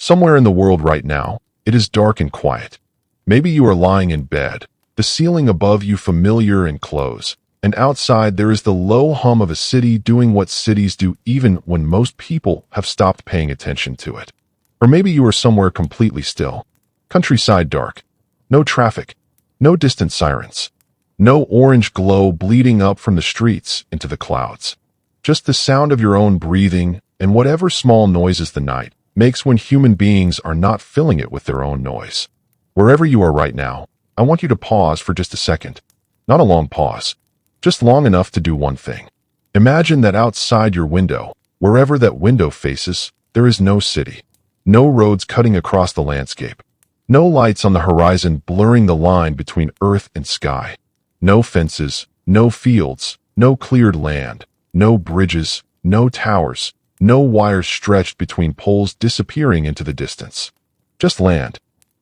Somewhere in the world right now, it is dark and quiet. Maybe you are lying in bed, the ceiling above you familiar and close, and outside there is the low hum of a city doing what cities do even when most people have stopped paying attention to it. Or maybe you are somewhere completely still. Countryside dark. No traffic. No distant sirens. No orange glow bleeding up from the streets into the clouds. Just the sound of your own breathing and whatever small noises the night makes when human beings are not filling it with their own noise. Wherever you are right now, I want you to pause for just a second. Not a long pause, just long enough to do one thing. Imagine that outside your window, wherever that window faces, there is no city. No roads cutting across the landscape. No lights on the horizon blurring the line between earth and sky. No fences, no fields, no cleared land, no bridges, no towers, no wires stretched between poles disappearing into the distance. Just land.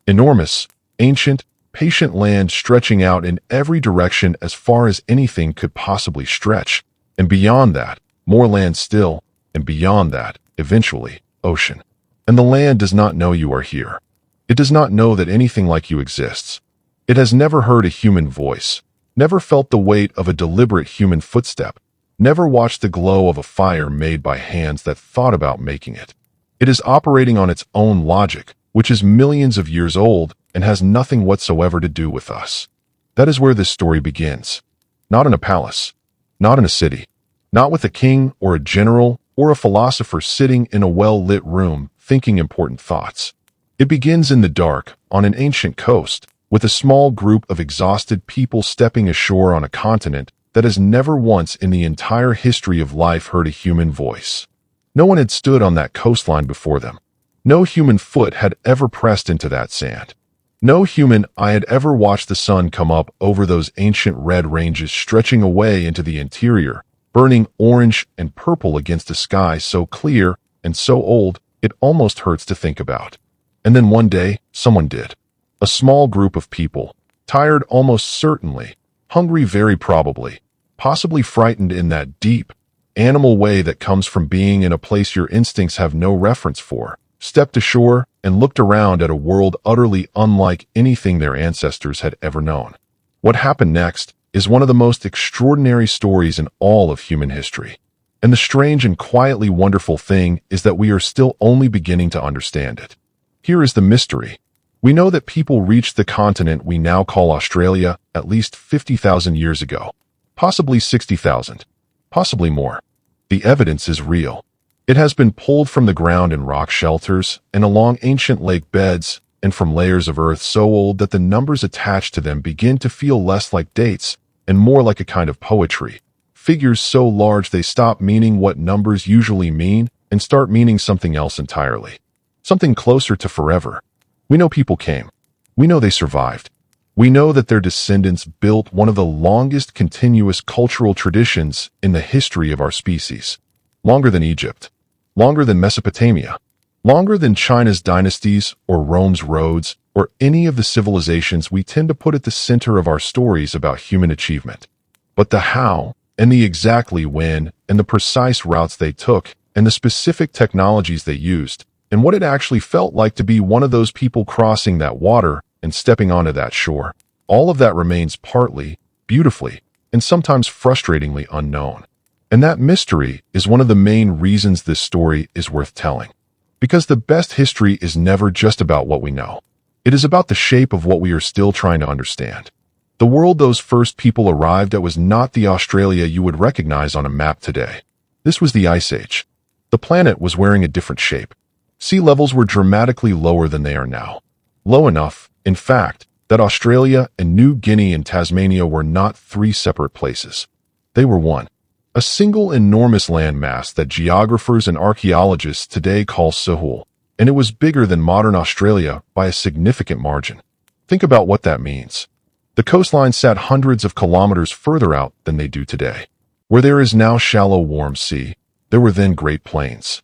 Enormous, ancient, patient land stretching out in every direction as far as anything could possibly stretch. And beyond that, more land still, and beyond that, eventually, ocean. And the land does not know you are here. It does not know that anything like you exists. It has never heard a human voice, never felt the weight of a deliberate human footstep, never watched the glow of a fire made by hands that thought about making it. It is operating on its own logic, which is millions of years old and has nothing whatsoever to do with us. That is where this story begins. Not in a palace, not in a city, not with a king or a general or a philosopher sitting in a well-lit room thinking important thoughts. It begins in the dark, on an ancient coast, with a small group of exhausted people stepping ashore on a continent that has never once in the entire history of life heard a human voice. No one had stood on that coastline before them. No human foot had ever pressed into that sand. No human eye had ever watched the sun come up over those ancient red ranges stretching away into the interior, burning orange and purple against a sky so clear and so old it almost hurts to think about. And then one day, someone did. A small group of people, tired almost certainly, hungry very probably, possibly frightened in that deep, animal way that comes from being in a place your instincts have no reference for, stepped ashore and looked around at a world utterly unlike anything their ancestors had ever known. What happened next is one of the most extraordinary stories in all of human history. And the strange and quietly wonderful thing is that we are still only beginning to understand it. Here is the mystery. We know that people reached the continent we now call Australia at least 50,000 years ago, possibly 60,000, possibly more. The evidence is real. It has been pulled from the ground in rock shelters and along ancient lake beds and from layers of earth so old that the numbers attached to them begin to feel less like dates and more like a kind of poetry. Figures so large they stop meaning what numbers usually mean and start meaning something else entirely. Something closer to forever. We know people came. We know they survived. We know that their descendants built one of the longest continuous cultural traditions in the history of our species. Longer than Egypt. Longer than Mesopotamia. Longer than China's dynasties or Rome's roads or any of the civilizations we tend to put at the center of our stories about human achievement. But the how and the exactly when and the precise routes they took and the specific technologies they used and what it actually felt like to be one of those people crossing that water and stepping onto that shore. All of that remains partly, beautifully, and sometimes frustratingly unknown. And that mystery is one of the main reasons this story is worth telling. Because the best history is never just about what we know. It is about the shape of what we are still trying to understand. The world those first people arrived at was not the Australia you would recognize on a map today. This was the Ice Age. The planet was wearing a different shape. Sea levels were dramatically lower than they are now. Low enough, in fact, that Australia and New Guinea and Tasmania were not three separate places. They were one. A single enormous landmass that geographers and archaeologists today call Sahul, and it was bigger than modern Australia by a significant margin. Think about what that means. The coastline sat hundreds of kilometers further out than they do today. Where there is now shallow warm sea, there were then great plains.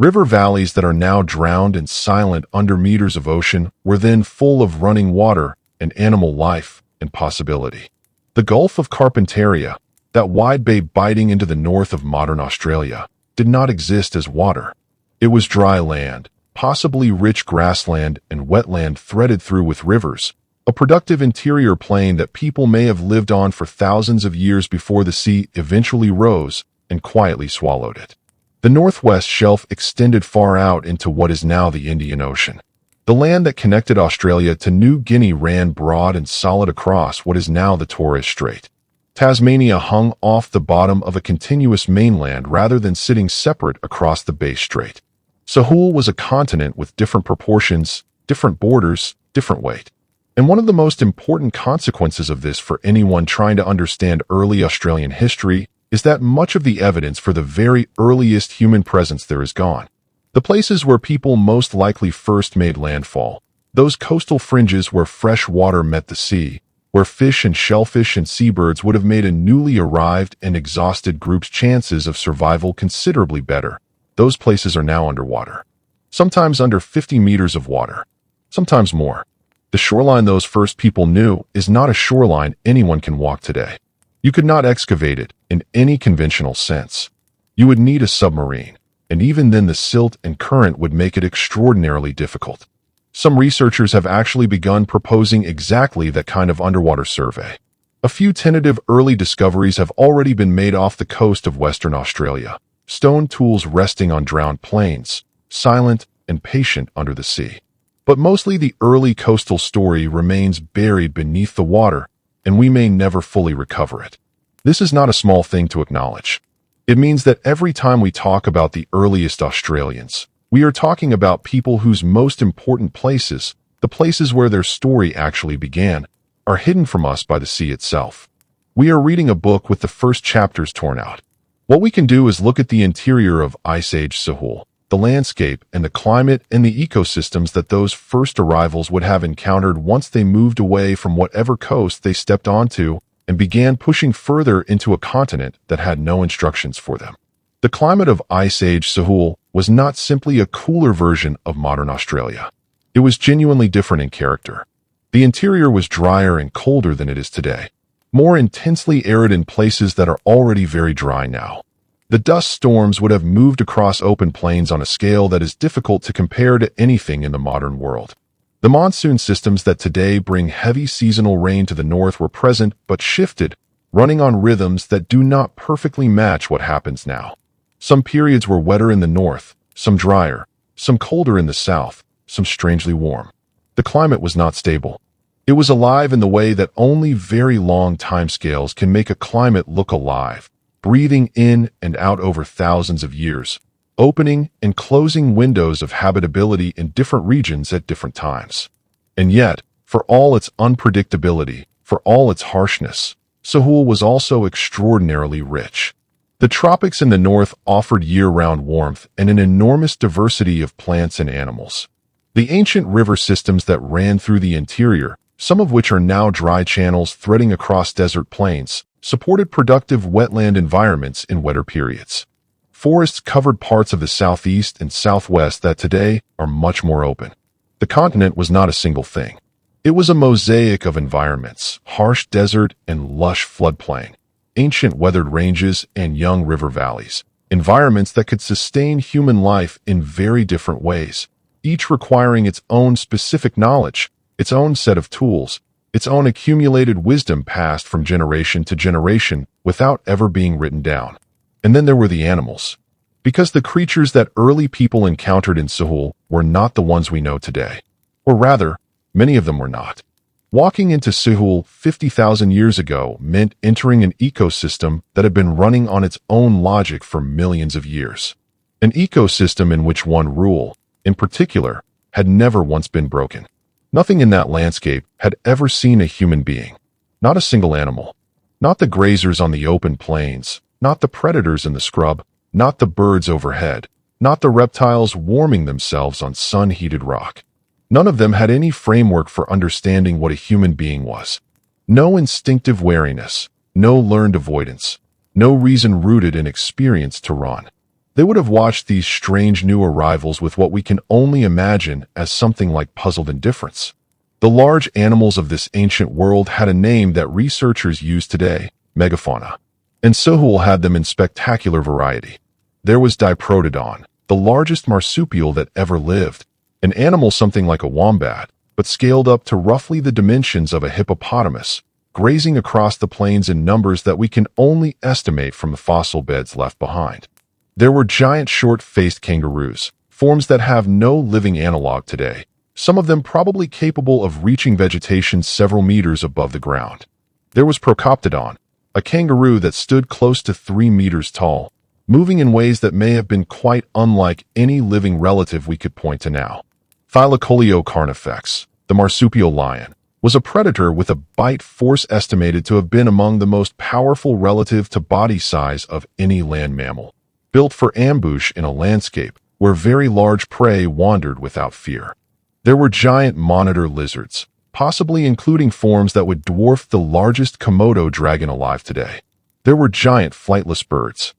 River valleys that are now drowned and silent under meters of ocean were then full of running water and animal life and possibility. The Gulf of Carpentaria, that wide bay biting into the north of modern Australia, did not exist as water. It was dry land, possibly rich grassland and wetland threaded through with rivers, a productive interior plain that people may have lived on for thousands of years before the sea eventually rose and quietly swallowed it. The northwest shelf extended far out into what is now the Indian Ocean. The land that connected Australia to New Guinea ran broad and solid across what is now the Torres Strait. Tasmania hung off the bottom of a continuous mainland rather than sitting separate across the Bass Strait. Sahul was a continent with different proportions, different borders, different weight. And one of the most important consequences of this for anyone trying to understand early Australian history is that much of the evidence for the very earliest human presence there is gone. The places where people most likely first made landfall, those coastal fringes where fresh water met the sea, where fish and shellfish and seabirds would have made a newly arrived and exhausted group's chances of survival considerably better, those places are now underwater. Sometimes under 50 meters of water, sometimes more. The shoreline those first people knew is not a shoreline anyone can walk today. You could not excavate it in any conventional sense. You would need a submarine, and even then the silt and current would make it extraordinarily difficult. Some researchers have actually begun proposing exactly that kind of underwater survey. A few tentative early discoveries have already been made off the coast of Western Australia, stone tools resting on drowned plains, silent and patient under the sea. But mostly the early coastal story remains buried beneath the water, and we may never fully recover it. This is not a small thing to acknowledge. It means that every time we talk about the earliest Australians, we are talking about people whose most important places, the places where their story actually began, are hidden from us by the sea itself. We are reading a book with the first chapters torn out. What we can do is look at the interior of Ice Age Sahul, the landscape and the climate and the ecosystems that those first arrivals would have encountered once they moved away from whatever coast they stepped onto and began pushing further into a continent that had no instructions for them. The climate of Ice Age Sahul was not simply a cooler version of modern Australia. It was genuinely different in character. The interior was drier and colder than it is today, more intensely arid in places that are already very dry now. The dust storms would have moved across open plains on a scale that is difficult to compare to anything in the modern world. The monsoon systems that today bring heavy seasonal rain to the north were present but shifted, running on rhythms that do not perfectly match what happens now. Some periods were wetter in the north, some drier, some colder in the south, some strangely warm. The climate was not stable. It was alive in the way that only very long timescales can make a climate look alive, breathing in and out over thousands of years, opening and closing windows of habitability in different regions at different times. And yet, for all its unpredictability, for all its harshness, Sahul was also extraordinarily rich. The tropics in the north offered year-round warmth and an enormous diversity of plants and animals. The ancient river systems that ran through the interior, some of which are now dry channels threading across desert plains, supported productive wetland environments in wetter periods. Forests covered parts of the southeast and southwest that today are much more open. The continent was not a single thing. It was a mosaic of environments, harsh desert and lush floodplain, ancient weathered ranges and young river valleys, environments that could sustain human life in very different ways, each requiring its own specific knowledge, its own set of tools, its own accumulated wisdom passed from generation to generation without ever being written down. And then there were the animals. Because the creatures that early people encountered in Sahul were not the ones we know today. Or rather, many of them were not. Walking into Sahul 50,000 years ago meant entering an ecosystem that had been running on its own logic for millions of years. An ecosystem in which one rule, in particular, had never once been broken. Nothing in that landscape had ever seen a human being. Not a single animal. Not the grazers on the open plains. Not the predators in the scrub. Not the birds overhead. Not the reptiles warming themselves on sun-heated rock. None of them had any framework for understanding what a human being was. No instinctive wariness. No learned avoidance. No reason rooted in experience to run. They would have watched these strange new arrivals with what we can only imagine as something like puzzled indifference. The large animals of this ancient world had a name that researchers use today, megafauna. And Sahul had them in spectacular variety. There was Diprotodon, the largest marsupial that ever lived, an animal something like a wombat, but scaled up to roughly the dimensions of a hippopotamus, grazing across the plains in numbers that we can only estimate from the fossil beds left behind. There were giant short-faced kangaroos, forms that have no living analog today, some of them probably capable of reaching vegetation several meters above the ground. There was Procoptodon, a kangaroo that stood close to 3 meters tall, moving in ways that may have been quite unlike any living relative we could point to now. Thylacoleo carnifex, the marsupial lion, was a predator with a bite force estimated to have been among the most powerful relative to body size of any land mammal, built for ambush in a landscape where very large prey wandered without fear. There were giant monitor lizards, possibly including forms that would dwarf the largest Komodo dragon alive today. There were giant flightless birds.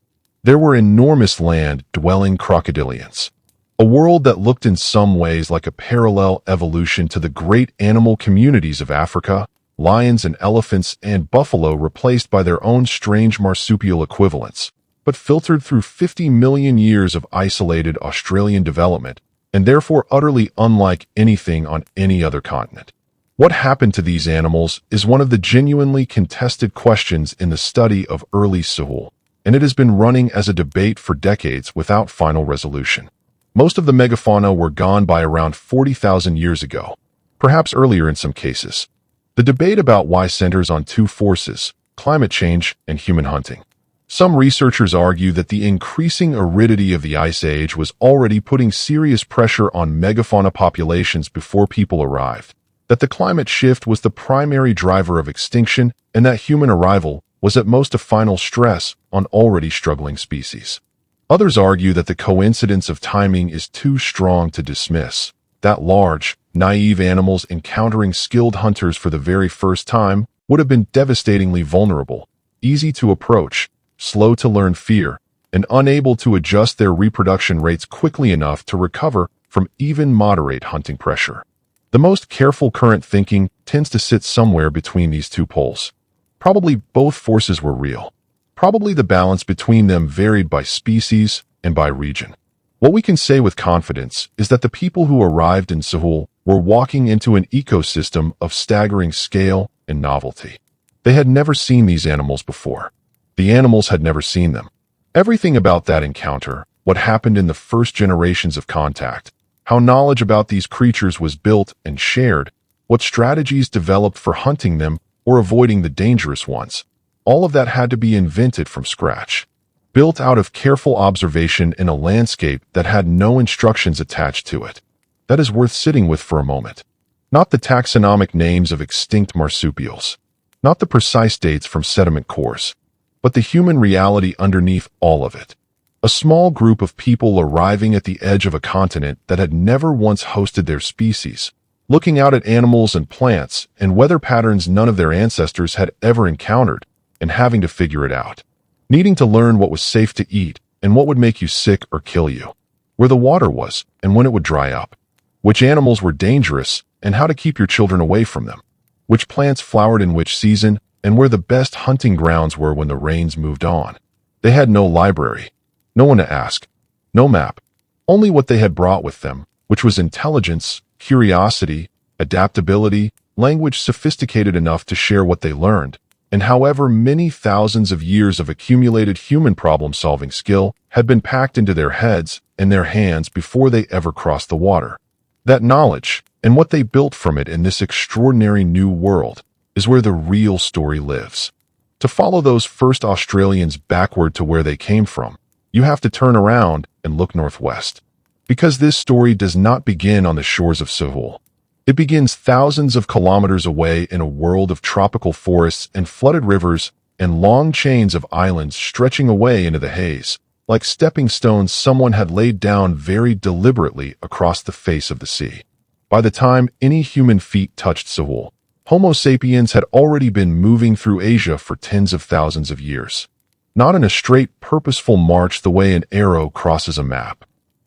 There were enormous land-dwelling crocodilians, a world that looked in some ways like a parallel evolution to the great animal communities of Africa, lions and elephants and buffalo replaced by their own strange marsupial equivalents, but filtered through 50 million years of isolated Australian development, and therefore utterly unlike anything on any other continent. What happened to these animals is one of the genuinely contested questions in the study of early Sahul, and it has been running as a debate for decades without final resolution. Most of the megafauna were gone by around 40,000 years ago, perhaps earlier in some cases. The debate about why centers on two forces, climate change and human hunting. Some researchers argue that the increasing aridity of the Ice Age was already putting serious pressure on megafauna populations before people arrived, that the climate shift was the primary driver of extinction, and that human arrival was at most a final stress on already struggling species. Others argue that the coincidence of timing is too strong to dismiss, that large, naive animals encountering skilled hunters for the very first time would have been devastatingly vulnerable, easy to approach, slow to learn fear, and unable to adjust their reproduction rates quickly enough to recover from even moderate hunting pressure. The most careful current thinking tends to sit somewhere between these two poles. Probably both forces were real. Probably the balance between them varied by species and by region. What we can say with confidence is that the people who arrived in Sahul were walking into an ecosystem of staggering scale and novelty. They had never seen these animals before. The animals had never seen them. Everything about that encounter, what happened in the first generations of contact, how knowledge about these creatures was built and shared, what strategies developed for hunting them or avoiding the dangerous ones, all of that had to be invented from scratch, built out of careful observation in a landscape that had no instructions attached to it. That is worth sitting with for a moment. Not the taxonomic names of extinct marsupials, not the precise dates from sediment cores, but the human reality underneath all of it. A small group of people arriving at the edge of a continent that had never once hosted their species, looking out at animals and plants and weather patterns none of their ancestors had ever encountered, and having to figure it out. Needing to learn what was safe to eat and what would make you sick or kill you, where the water was and when it would dry up, which animals were dangerous and how to keep your children away from them, which plants flowered in which season, and where the best hunting grounds were when the rains moved on. They had no library, no one to ask, no map, only what they had brought with them, which was intelligence, curiosity, adaptability, language sophisticated enough to share what they learned, and however many thousands of years of accumulated human problem-solving skill had been packed into their heads and their hands before they ever crossed the water. That knowledge, and what they built from it in this extraordinary new world, is where the real story lives. To follow those first Australians backward to where they came from, you have to turn around and look northwest. Because this story does not begin on the shores of Sahul. It begins thousands of kilometers away in a world of tropical forests and flooded rivers and long chains of islands stretching away into the haze, like stepping stones someone had laid down very deliberately across the face of the sea. By the time any human feet touched Sahul, Homo sapiens had already been moving through Asia for tens of thousands of years. Not in a straight, purposeful march the way an arrow crosses a map.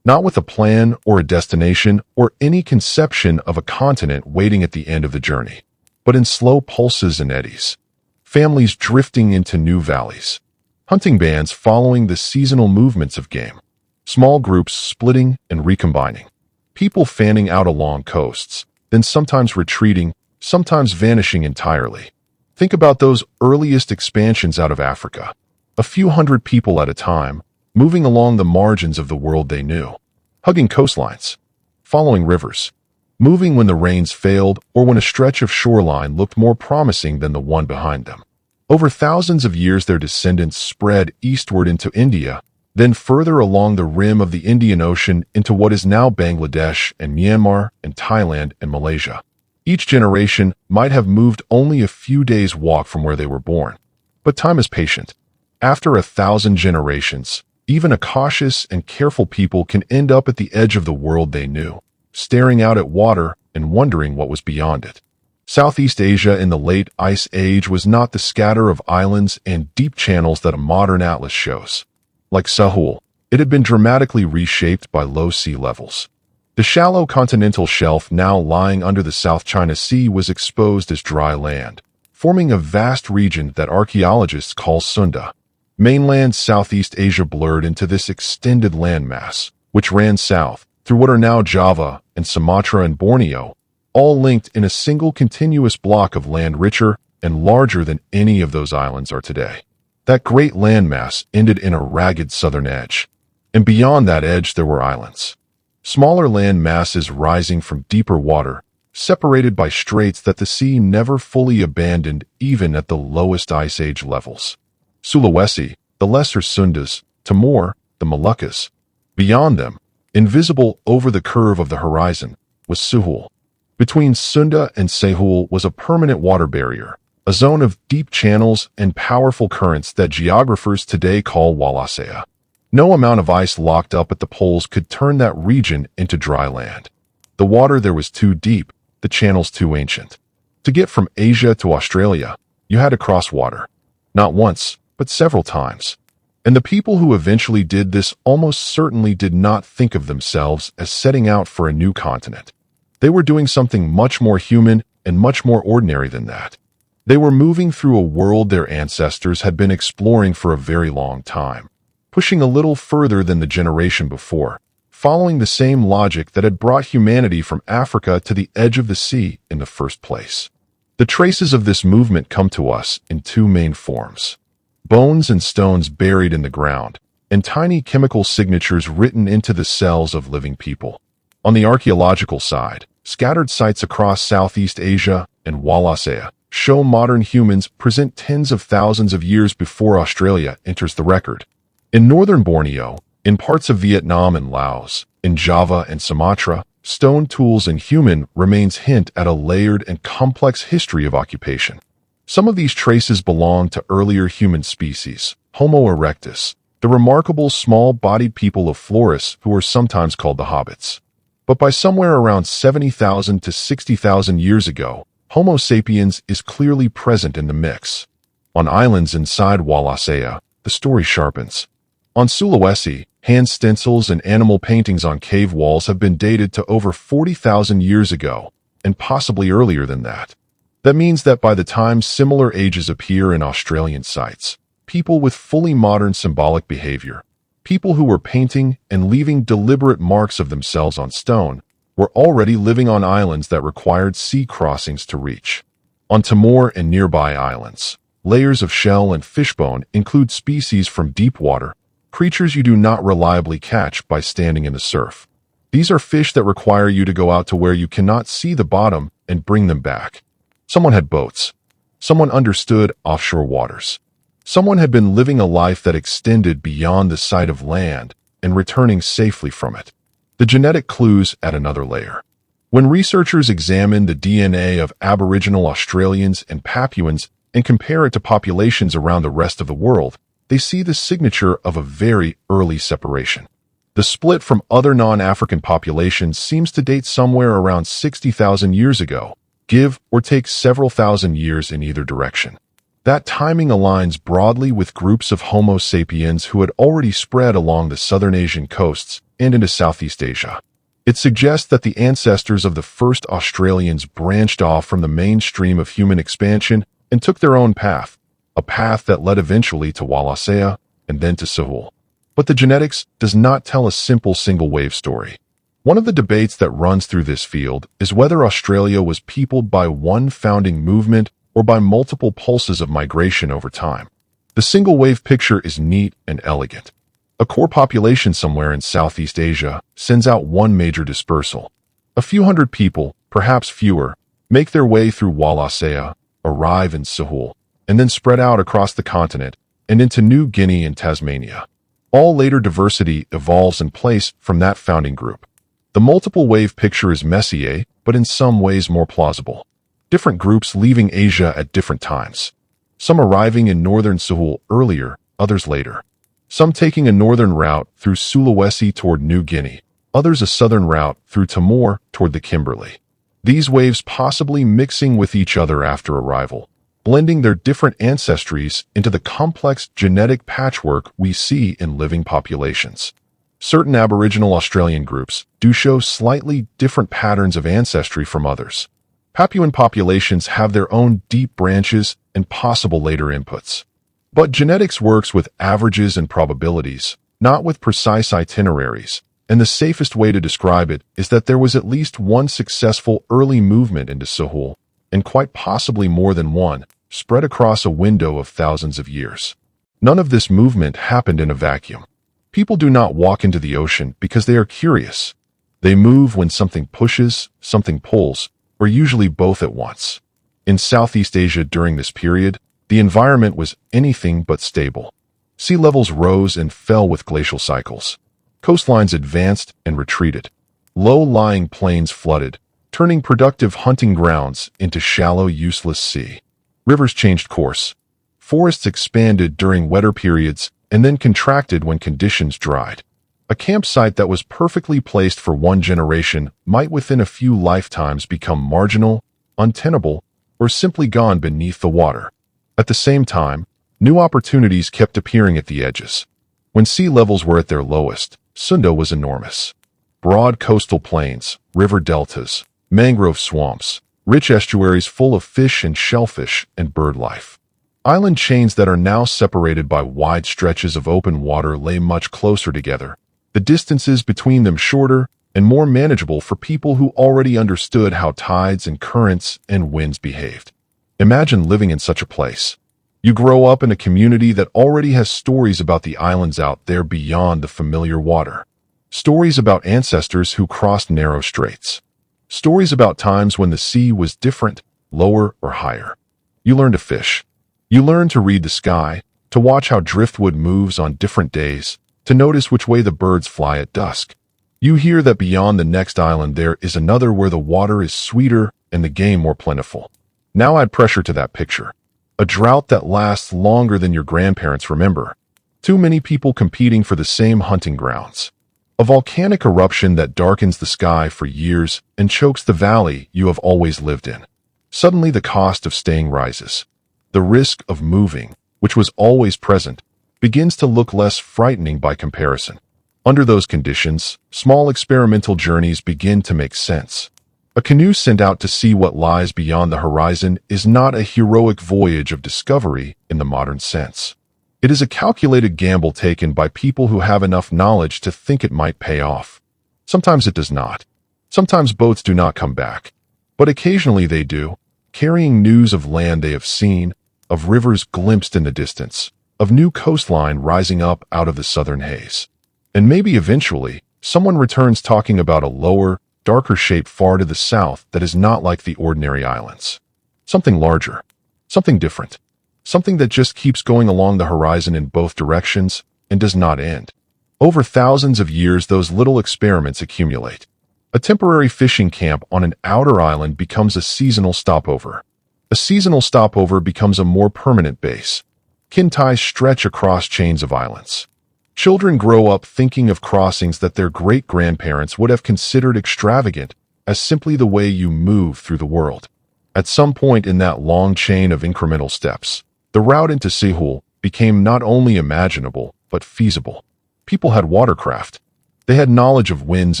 Not with a plan or a destination or any conception of a continent waiting at the end of the journey, but in slow pulses and eddies. Families drifting into new valleys. Hunting bands following the seasonal movements of game. Small groups splitting and recombining. People fanning out along coasts, then sometimes retreating, sometimes vanishing entirely. Think about those earliest expansions out of Africa. A few hundred people at a time, moving along the margins of the world they knew. Hugging coastlines. Following rivers. Moving when the rains failed or when a stretch of shoreline looked more promising than the one behind them. Over thousands of years their descendants spread eastward into India, then further along the rim of the Indian Ocean into what is now Bangladesh and Myanmar and Thailand and Malaysia. Each generation might have moved only a few days' walk from where they were born. But time is patient. After 1,000 generations, even a cautious and careful people can end up at the edge of the world they knew, staring out at water and wondering what was beyond it. Southeast Asia in the late Ice Age was not the scatter of islands and deep channels that a modern atlas shows. Like Sahul, it had been dramatically reshaped by low sea levels. The shallow continental shelf now lying under the South China Sea was exposed as dry land, forming a vast region that archaeologists call Sunda. Mainland Southeast Asia blurred into this extended landmass, which ran south through what are now Java and Sumatra and Borneo, all linked in a single continuous block of land richer and larger than any of those islands are today. That great landmass ended in a ragged southern edge, and beyond that edge there were islands. Smaller land masses rising from deeper water, separated by straits that the sea never fully abandoned even at the lowest Ice Age levels. Sulawesi, the Lesser Sundas, Timor, the Moluccas. Beyond them, invisible over the curve of the horizon, was Sahul. Between Sunda and Sahul was a permanent water barrier, a zone of deep channels and powerful currents that geographers today call Wallacea. No amount of ice locked up at the poles could turn that region into dry land. The water there was too deep, the channels too ancient. To get from Asia to Australia, you had to cross water. Not once, but several times. And the people who eventually did this almost certainly did not think of themselves as setting out for a new continent. They were doing something much more human and much more ordinary than that. They were moving through a world their ancestors had been exploring for a very long time, pushing a little further than the generation before, following the same logic that had brought humanity from Africa to the edge of the sea in the first place. The traces of this movement come to us in two main forms: bones and stones buried in the ground, and tiny chemical signatures written into the cells of living people. On the archaeological side, scattered sites across Southeast Asia and Wallacea show modern humans present tens of thousands of years before Australia enters the record. In northern Borneo, in parts of Vietnam and Laos, in Java and Sumatra, stone tools and human remains hint at a layered and complex history of occupation. Some of these traces belong to earlier human species, Homo erectus, the remarkable small-bodied people of Flores who are sometimes called the hobbits. But by somewhere around 70,000 to 60,000 years ago, Homo sapiens is clearly present in the mix. On islands inside Wallacea, the story sharpens. On Sulawesi, hand stencils and animal paintings on cave walls have been dated to over 40,000 years ago, and possibly earlier than that. That means that by the time similar ages appear in Australian sites, people with fully modern symbolic behavior, people who were painting and leaving deliberate marks of themselves on stone, were already living on islands that required sea crossings to reach. On Timor and nearby islands, layers of shell and fishbone include species from deep water, creatures you do not reliably catch by standing in the surf. These are fish that require you to go out to where you cannot see the bottom and bring them back. Someone had boats. Someone understood offshore waters. Someone had been living a life that extended beyond the sight of land and returning safely from it. The genetic clues add another layer. When researchers examine the DNA of Aboriginal Australians and Papuans and compare it to populations around the rest of the world, they see the signature of a very early separation. The split from other non-African populations seems to date somewhere around 60,000 years ago, give or take several thousand years in either direction. That timing aligns broadly with groups of Homo sapiens who had already spread along the southern Asian coasts and into Southeast Asia. It suggests that the ancestors of the first Australians branched off from the mainstream of human expansion and took their own path, a path that led eventually to Wallacea and then to Sahul. But the genetics does not tell a simple single-wave story. One of the debates that runs through this field is whether Australia was peopled by one founding movement or by multiple pulses of migration over time. The single-wave picture is neat and elegant. A core population somewhere in Southeast Asia sends out one major dispersal. A few hundred people, perhaps fewer, make their way through Wallacea, arrive in Sahul, and then spread out across the continent and into New Guinea and Tasmania. All later diversity evolves in place from that founding group. The multiple wave picture is messy, but in some ways more plausible. Different groups leaving Asia at different times. Some arriving in northern Sahul earlier, others later. Some taking a northern route through Sulawesi toward New Guinea, others a southern route through Timor toward the Kimberley. These waves possibly mixing with each other after arrival, blending their different ancestries into the complex genetic patchwork we see in living populations. Certain Aboriginal Australian groups do show slightly different patterns of ancestry from others. Papuan populations have their own deep branches and possible later inputs. But genetics works with averages and probabilities, not with precise itineraries, and the safest way to describe it is that there was at least one successful early movement into Sahul, and quite possibly more than one, spread across a window of thousands of years. None of this movement happened in a vacuum. People do not walk into the ocean because they are curious. They move when something pushes, something pulls, or usually both at once. In Southeast Asia during this period, the environment was anything but stable. Sea levels rose and fell with glacial cycles. Coastlines advanced and retreated. Low-lying plains flooded, turning productive hunting grounds into shallow, useless sea. Rivers changed course. Forests expanded during wetter periods and then contracted when conditions dried. A campsite that was perfectly placed for one generation might within a few lifetimes become marginal, untenable, or simply gone beneath the water. At the same time, new opportunities kept appearing at the edges. When sea levels were at their lowest, Sunda was enormous. Broad coastal plains, river deltas, mangrove swamps, rich estuaries full of fish and shellfish and bird life. Island chains that are now separated by wide stretches of open water lay much closer together, the distances between them shorter and more manageable for people who already understood how tides and currents and winds behaved. Imagine living in such a place. You grow up in a community that already has stories about the islands out there beyond the familiar water. Stories about ancestors who crossed narrow straits. Stories about times when the sea was different, lower or higher. You learn to fish. You learn to read the sky, to watch how driftwood moves on different days, to notice which way the birds fly at dusk. You hear that beyond the next island there is another where the water is sweeter and the game more plentiful. Now add pressure to that picture. A drought that lasts longer than your grandparents remember. Too many people competing for the same hunting grounds. A volcanic eruption that darkens the sky for years and chokes the valley you have always lived in. Suddenly the cost of staying rises. The risk of moving, which was always present, begins to look less frightening by comparison. Under those conditions, small experimental journeys begin to make sense. A canoe sent out to see what lies beyond the horizon is not a heroic voyage of discovery in the modern sense. It is a calculated gamble taken by people who have enough knowledge to think it might pay off. Sometimes it does not. Sometimes boats do not come back. But occasionally they do, carrying news of land they have seen, of rivers glimpsed in the distance, of new coastline rising up out of the southern haze. And maybe eventually, someone returns talking about a lower, darker shape far to the south that is not like the ordinary islands. Something larger. Something different. Something that just keeps going along the horizon in both directions and does not end. Over thousands of years, those little experiments accumulate. A temporary fishing camp on an outer island becomes a seasonal stopover. A seasonal stopover becomes a more permanent base. Kin ties stretch across chains of islands. Children grow up thinking of crossings that their great-grandparents would have considered extravagant as simply the way you move through the world. At some point in that long chain of incremental steps, the route into Sahul became not only imaginable, but feasible. People had watercraft. They had knowledge of winds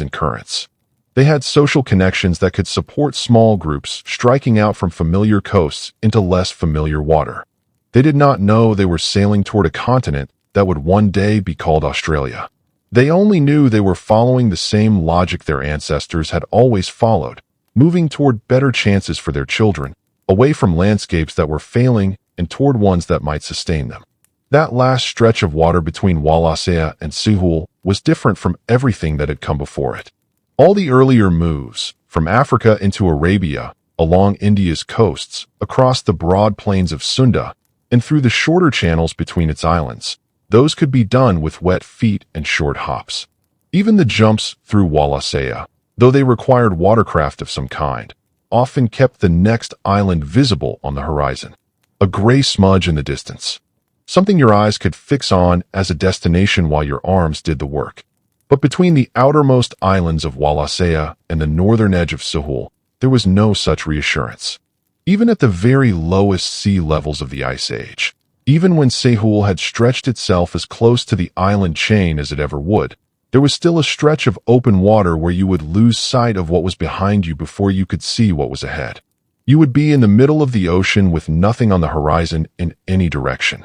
and currents. They had social connections that could support small groups striking out from familiar coasts into less familiar water. They did not know they were sailing toward a continent that would one day be called Australia. They only knew they were following the same logic their ancestors had always followed, moving toward better chances for their children, away from landscapes that were failing and toward ones that might sustain them. That last stretch of water between Wallacea and Sehul was different from everything that had come before it. All the earlier moves, from Africa into Arabia, along India's coasts, across the broad plains of Sunda, and through the shorter channels between its islands, those could be done with wet feet and short hops. Even the jumps through Wallacea, though they required watercraft of some kind, often kept the next island visible on the horizon, a gray smudge in the distance, something your eyes could fix on as a destination while your arms did the work. But between the outermost islands of Wallacea and the northern edge of Sehul, there was no such reassurance. Even at the very lowest sea levels of the Ice Age, even when Sehul had stretched itself as close to the island chain as it ever would, there was still a stretch of open water where you would lose sight of what was behind you before you could see what was ahead. You would be in the middle of the ocean with nothing on the horizon in any direction.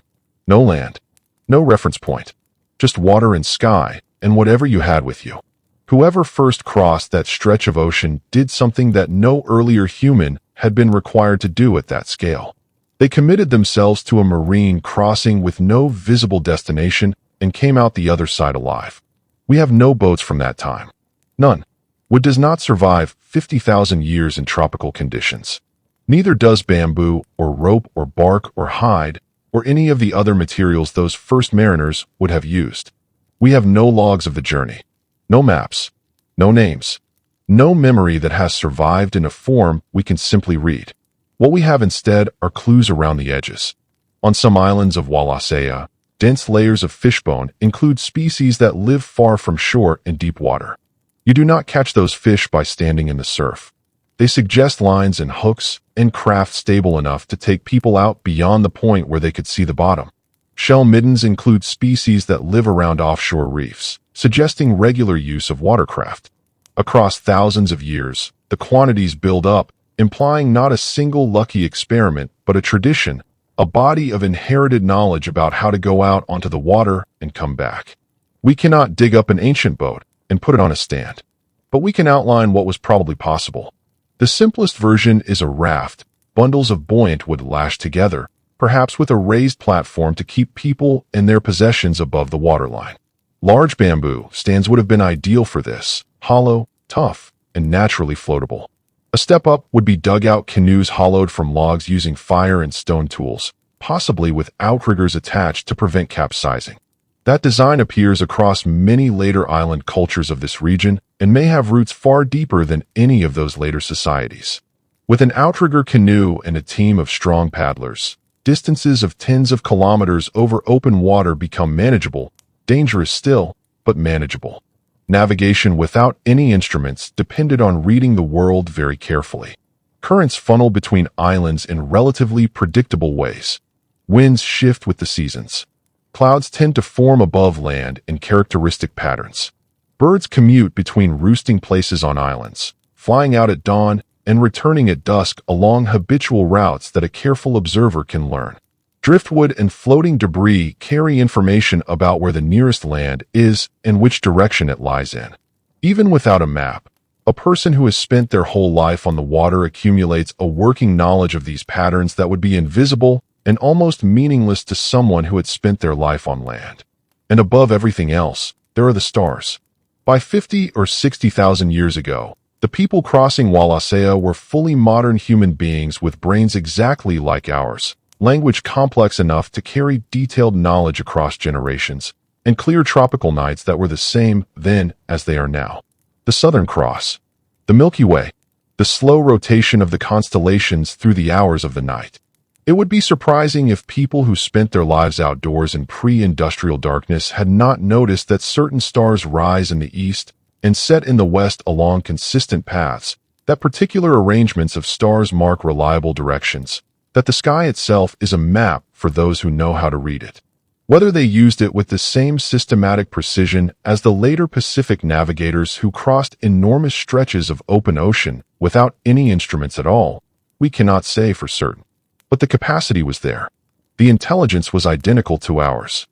No land, no reference point, just water and sky, and whatever you had with you. Whoever first crossed that stretch of ocean did something that no earlier human had been required to do at that scale. They committed themselves to a marine crossing with no visible destination and came out the other side alive. We have no boats from that time. None. Wood does not survive 50,000 years in tropical conditions. Neither does bamboo or rope or bark or hide or any of the other materials those first mariners would have used. We have no logs of the journey, no maps, no names, no memory that has survived in a form we can simply read. What we have instead are clues around the edges. On some islands of Wallacea, dense layers of fishbone include species that live far from shore in deep water. You do not catch those fish by standing in the surf. They suggest lines and hooks and craft stable enough to take people out beyond the point where they could see the bottom. Shell middens include species that live around offshore reefs, suggesting regular use of watercraft. Across thousands of years, the quantities build up, implying not a single lucky experiment, but a tradition, a body of inherited knowledge about how to go out onto the water and come back. We cannot dig up an ancient boat and put it on a stand, but we can outline what was probably possible. The simplest version is a raft, bundles of buoyant wood lashed together, perhaps with a raised platform to keep people and their possessions above the waterline. Large bamboo stands would have been ideal for this, hollow, tough, and naturally floatable. A step up would be dugout canoes hollowed from logs using fire and stone tools, possibly with outriggers attached to prevent capsizing. That design appears across many later island cultures of this region and may have roots far deeper than any of those later societies. With an outrigger canoe and a team of strong paddlers, distances of tens of kilometers over open water become manageable, dangerous still, but manageable. Navigation without any instruments depended on reading the world very carefully. Currents funnel between islands in relatively predictable ways. Winds shift with the seasons. Clouds tend to form above land in characteristic patterns. Birds commute between roosting places on islands, flying out at dawn and returning at dusk along habitual routes that a careful observer can learn. Driftwood and floating debris carry information about where the nearest land is and which direction it lies in. Even without a map, a person who has spent their whole life on the water accumulates a working knowledge of these patterns that would be invisible and almost meaningless to someone who had spent their life on land. And above everything else, there are the stars. By 50 or 60,000 years ago, the people crossing Wallacea were fully modern human beings with brains exactly like ours, language complex enough to carry detailed knowledge across generations, and clear tropical nights that were the same then as they are now. The Southern Cross, the Milky Way, the slow rotation of the constellations through the hours of the night. It would be surprising if people who spent their lives outdoors in pre-industrial darkness had not noticed that certain stars rise in the east and set in the west along consistent paths, that particular arrangements of stars mark reliable directions, that the sky itself is a map for those who know how to read it. Whether they used it with the same systematic precision as the later Pacific navigators who crossed enormous stretches of open ocean without any instruments at all, we cannot say for certain. But the capacity was there. The intelligence was identical to ours.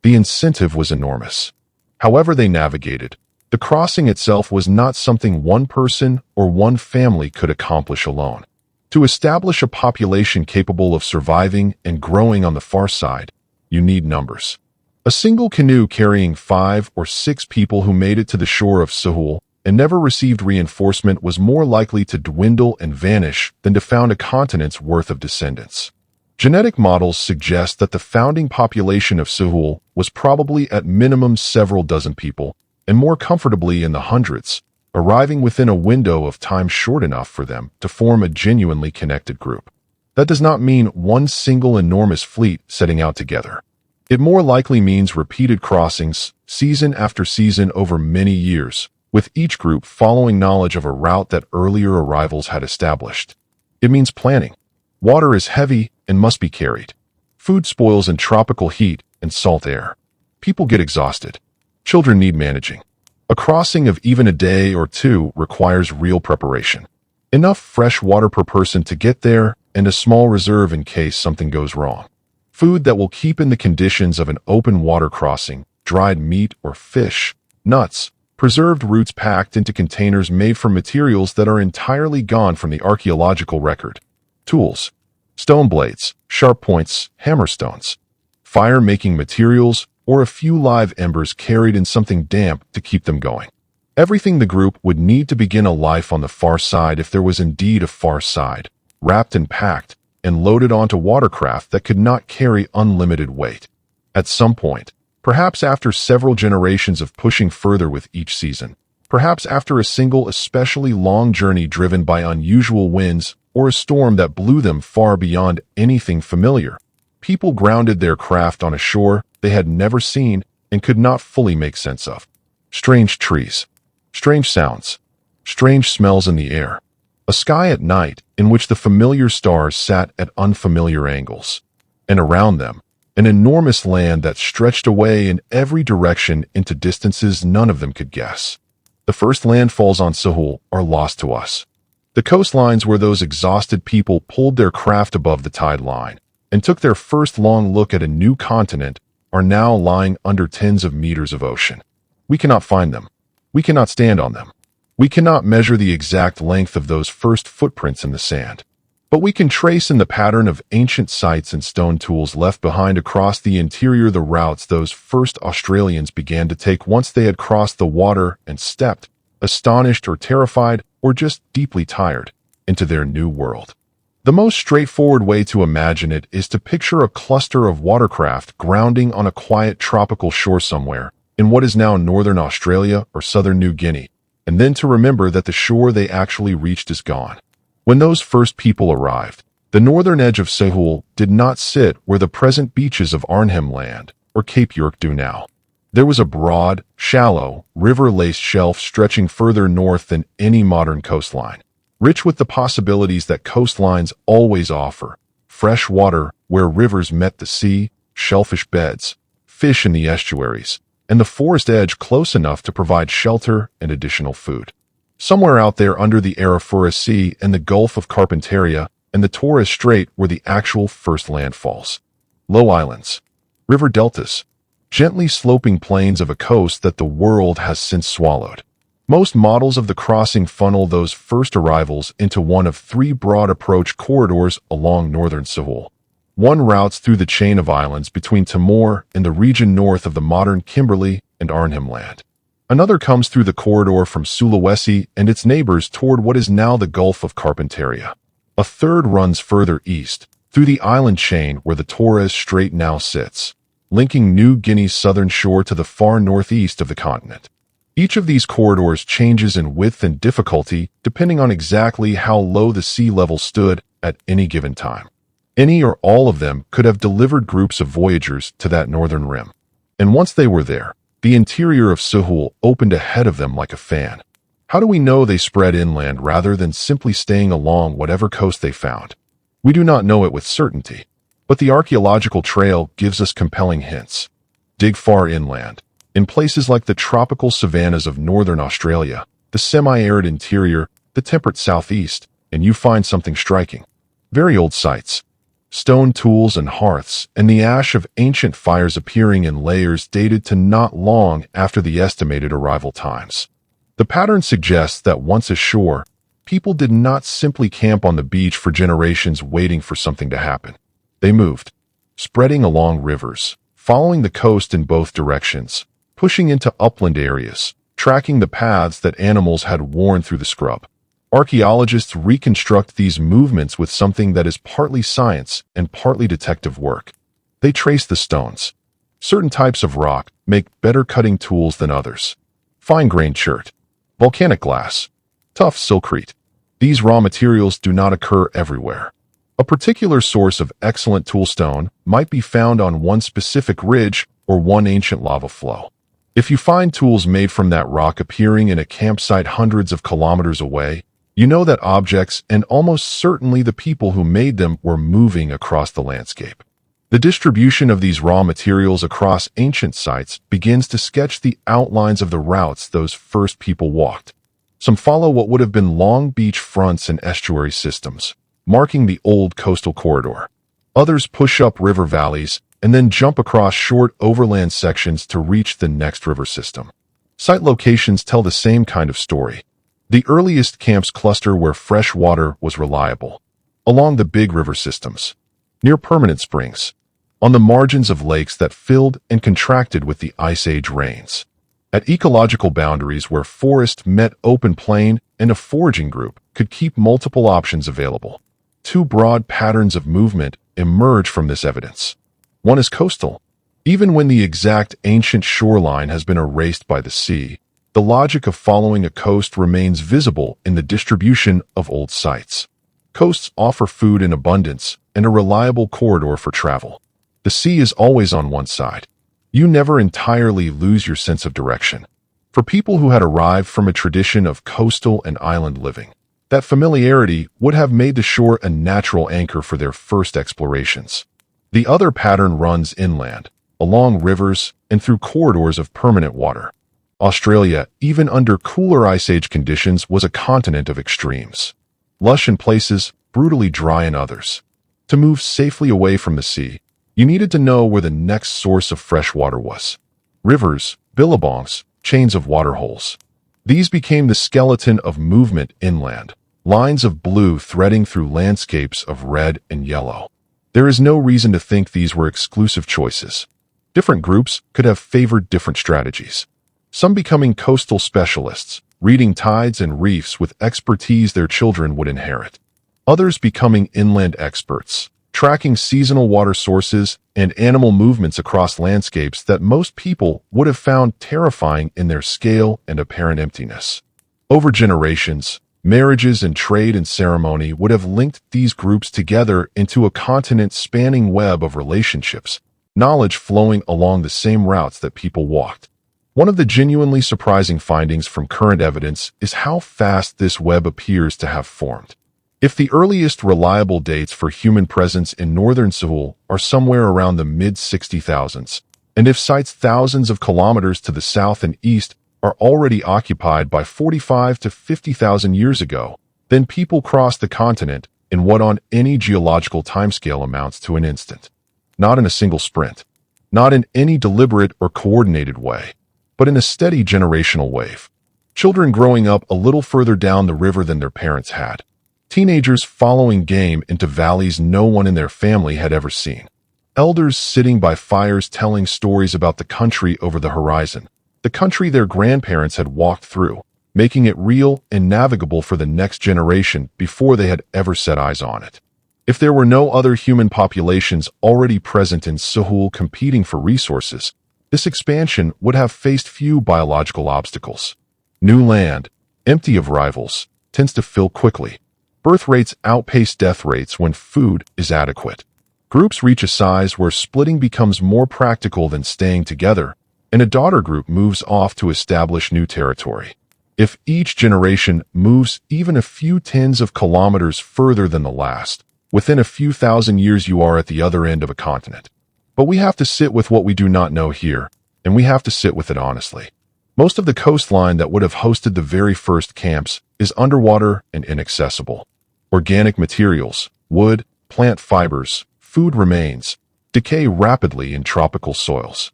The incentive was enormous. However they navigated, the crossing itself was not something one person or one family could accomplish alone. To establish a population capable of surviving and growing on the far side, you need numbers. A single canoe carrying 5 or 6 people who made it to the shore of Sahul and never received reinforcement was more likely to dwindle and vanish than to found a continent's worth of descendants. Genetic models suggest that the founding population of Sahul was probably at minimum several dozen people, and more comfortably in the hundreds, arriving within a window of time short enough for them to form a genuinely connected group. That does not mean one single enormous fleet setting out together. It more likely means repeated crossings, season after season over many years, with each group following knowledge of a route that earlier arrivals had established. It means planning. Water is heavy and must be carried. Food spoils in tropical heat and salt air. People get exhausted. Children need managing. A crossing of even a day or two requires real preparation. Enough fresh water per person to get there and a small reserve in case something goes wrong. Food that will keep in the conditions of an open water crossing, dried meat or fish, nuts, preserved roots packed into containers made from materials that are entirely gone from the archaeological record. Tools, stone blades, sharp points, hammerstones, fire-making materials, or a few live embers carried in something damp to keep them going. Everything the group would need to begin a life on the far side if there was indeed a far side, wrapped and packed, and loaded onto watercraft that could not carry unlimited weight. At some point, perhaps after several generations of pushing further with each season, perhaps after a single especially long journey driven by unusual winds or a storm that blew them far beyond anything familiar, people grounded their craft on a shore they had never seen and could not fully make sense of. Strange trees, strange sounds, strange smells in the air, a sky at night in which the familiar stars sat at unfamiliar angles, and around them, an enormous land that stretched away in every direction into distances none of them could guess. The first landfalls on Sahul are lost to us. The coastlines where those exhausted people pulled their craft above the tide line and took their first long look at a new continent are now lying under tens of meters of ocean. We cannot find them. We cannot stand on them. We cannot measure the exact length of those first footprints in the sand. But we can trace in the pattern of ancient sites and stone tools left behind across the interior the routes those first Australians began to take once they had crossed the water and stepped, astonished or terrified or just deeply tired, into their new world. The most straightforward way to imagine it is to picture a cluster of watercraft grounding on a quiet tropical shore somewhere in what is now northern Australia or southern New Guinea, and then to remember that the shore they actually reached is gone. When those first people arrived, the northern edge of Sahul did not sit where the present beaches of Arnhem Land or Cape York do now. There was a broad, shallow, river-laced shelf stretching further north than any modern coastline, rich with the possibilities that coastlines always offer: fresh water where rivers met the sea, shellfish beds, fish in the estuaries, and the forest edge close enough to provide shelter and additional food. Somewhere out there under the Arafura Sea and the Gulf of Carpentaria and the Torres Strait were the actual first landfalls. Low islands, river deltas, gently sloping plains of a coast that the world has since swallowed. Most models of the crossing funnel those first arrivals into one of 3 broad approach corridors along northern Sahul. One routes through the chain of islands between Timor and the region north of the modern Kimberley and Arnhem Land. Another comes through the corridor from Sulawesi and its neighbors toward what is now the Gulf of Carpentaria. A third runs further east, through the island chain where the Torres Strait now sits, linking New Guinea's southern shore to the far northeast of the continent. Each of these corridors changes in width and difficulty depending on exactly how low the sea level stood at any given time. Any or all of them could have delivered groups of voyagers to that northern rim. And once they were there, the interior of Sahul opened ahead of them like a fan. How do we know they spread inland rather than simply staying along whatever coast they found? We do not know it with certainty, but the archaeological trail gives us compelling hints. Dig far inland. In places like the tropical savannas of northern Australia, the semi-arid interior, the temperate southeast, and you find something striking. Very old sites. stone tools and hearths, and the ash of ancient fires appearing in layers dated to not long after the estimated arrival times. The pattern suggests that once ashore, people did not simply camp on the beach for generations waiting for something to happen. They moved, spreading along rivers, following the coast in both directions, pushing into upland areas, tracking the paths that animals had worn through the scrub. Archaeologists reconstruct these movements with something that is partly science and partly detective work. They trace the stones. Certain types of rock make better cutting tools than others. Fine-grained chert, volcanic glass, tough silkrete. These raw materials do not occur everywhere. A particular source of excellent toolstone might be found on one specific ridge or one ancient lava flow. If you find tools made from that rock appearing in a campsite hundreds of kilometers away, you know that objects and almost certainly the people who made them were moving across the landscape. The distribution of these raw materials across ancient sites begins to sketch the outlines of the routes those first people walked. Some follow what would have been long beach fronts and estuary systems, marking the old coastal corridor. Others push up river valleys and then jump across short overland sections to reach the next river system. Site locations tell the same kind of story. The earliest camps cluster where fresh water was reliable, along the big river systems, near permanent springs, on the margins of lakes that filled and contracted with the Ice Age rains, at ecological boundaries where forest met open plain and a foraging group could keep multiple options available. Two broad patterns of movement emerge from this evidence. One is coastal. Even when the exact ancient shoreline has been erased by the sea, the logic of following a coast remains visible in the distribution of old sites. Coasts offer food in abundance and a reliable corridor for travel. The sea is always on one side. You never entirely lose your sense of direction. For people who had arrived from a tradition of coastal and island living, that familiarity would have made the shore a natural anchor for their first explorations. The other pattern runs inland, along rivers and through corridors of permanent water. Australia, even under cooler Ice Age conditions, was a continent of extremes. Lush in places, brutally dry in others. To move safely away from the sea, you needed to know where the next source of fresh water was. Rivers, billabongs, chains of waterholes. These became the skeleton of movement inland, lines of blue threading through landscapes of red and yellow. There is no reason to think these were exclusive choices. Different groups could have favored different strategies. Some becoming coastal specialists, reading tides and reefs with expertise their children would inherit. Others becoming inland experts, tracking seasonal water sources and animal movements across landscapes that most people would have found terrifying in their scale and apparent emptiness. Over generations, marriages and trade and ceremony would have linked these groups together into a continent-spanning web of relationships, knowledge flowing along the same routes that people walked. One of the genuinely surprising findings from current evidence is how fast this web appears to have formed. If the earliest reliable dates for human presence in northern Seoul are somewhere around the mid-60,000s, and if sites thousands of kilometers to the south and east are already occupied by 45 to 50,000 years ago, then people crossed the continent in what on any geological timescale amounts to an instant. Not in a single sprint, not in any deliberate or coordinated way, but in a steady generational wave. Children growing up a little further down the river than their parents had. Teenagers following game into valleys no one in their family had ever seen. Elders sitting by fires telling stories about the country over the horizon, the country their grandparents had walked through, making it real and navigable for the next generation before they had ever set eyes on it. If there were no other human populations already present in Seoul competing for resources, this expansion would have faced few biological obstacles. New land, empty of rivals, tends to fill quickly. Birth rates outpace death rates when food is adequate. Groups reach a size where splitting becomes more practical than staying together, and a daughter group moves off to establish new territory. If each generation moves even a few tens of kilometers further than the last, within a few thousand years you are at the other end of a continent. But we have to sit with what we do not know here, and we have to sit with it honestly. Most of the coastline that would have hosted the very first camps is underwater and inaccessible. Organic materials, wood, plant fibers, food remains, decay rapidly in tropical soils.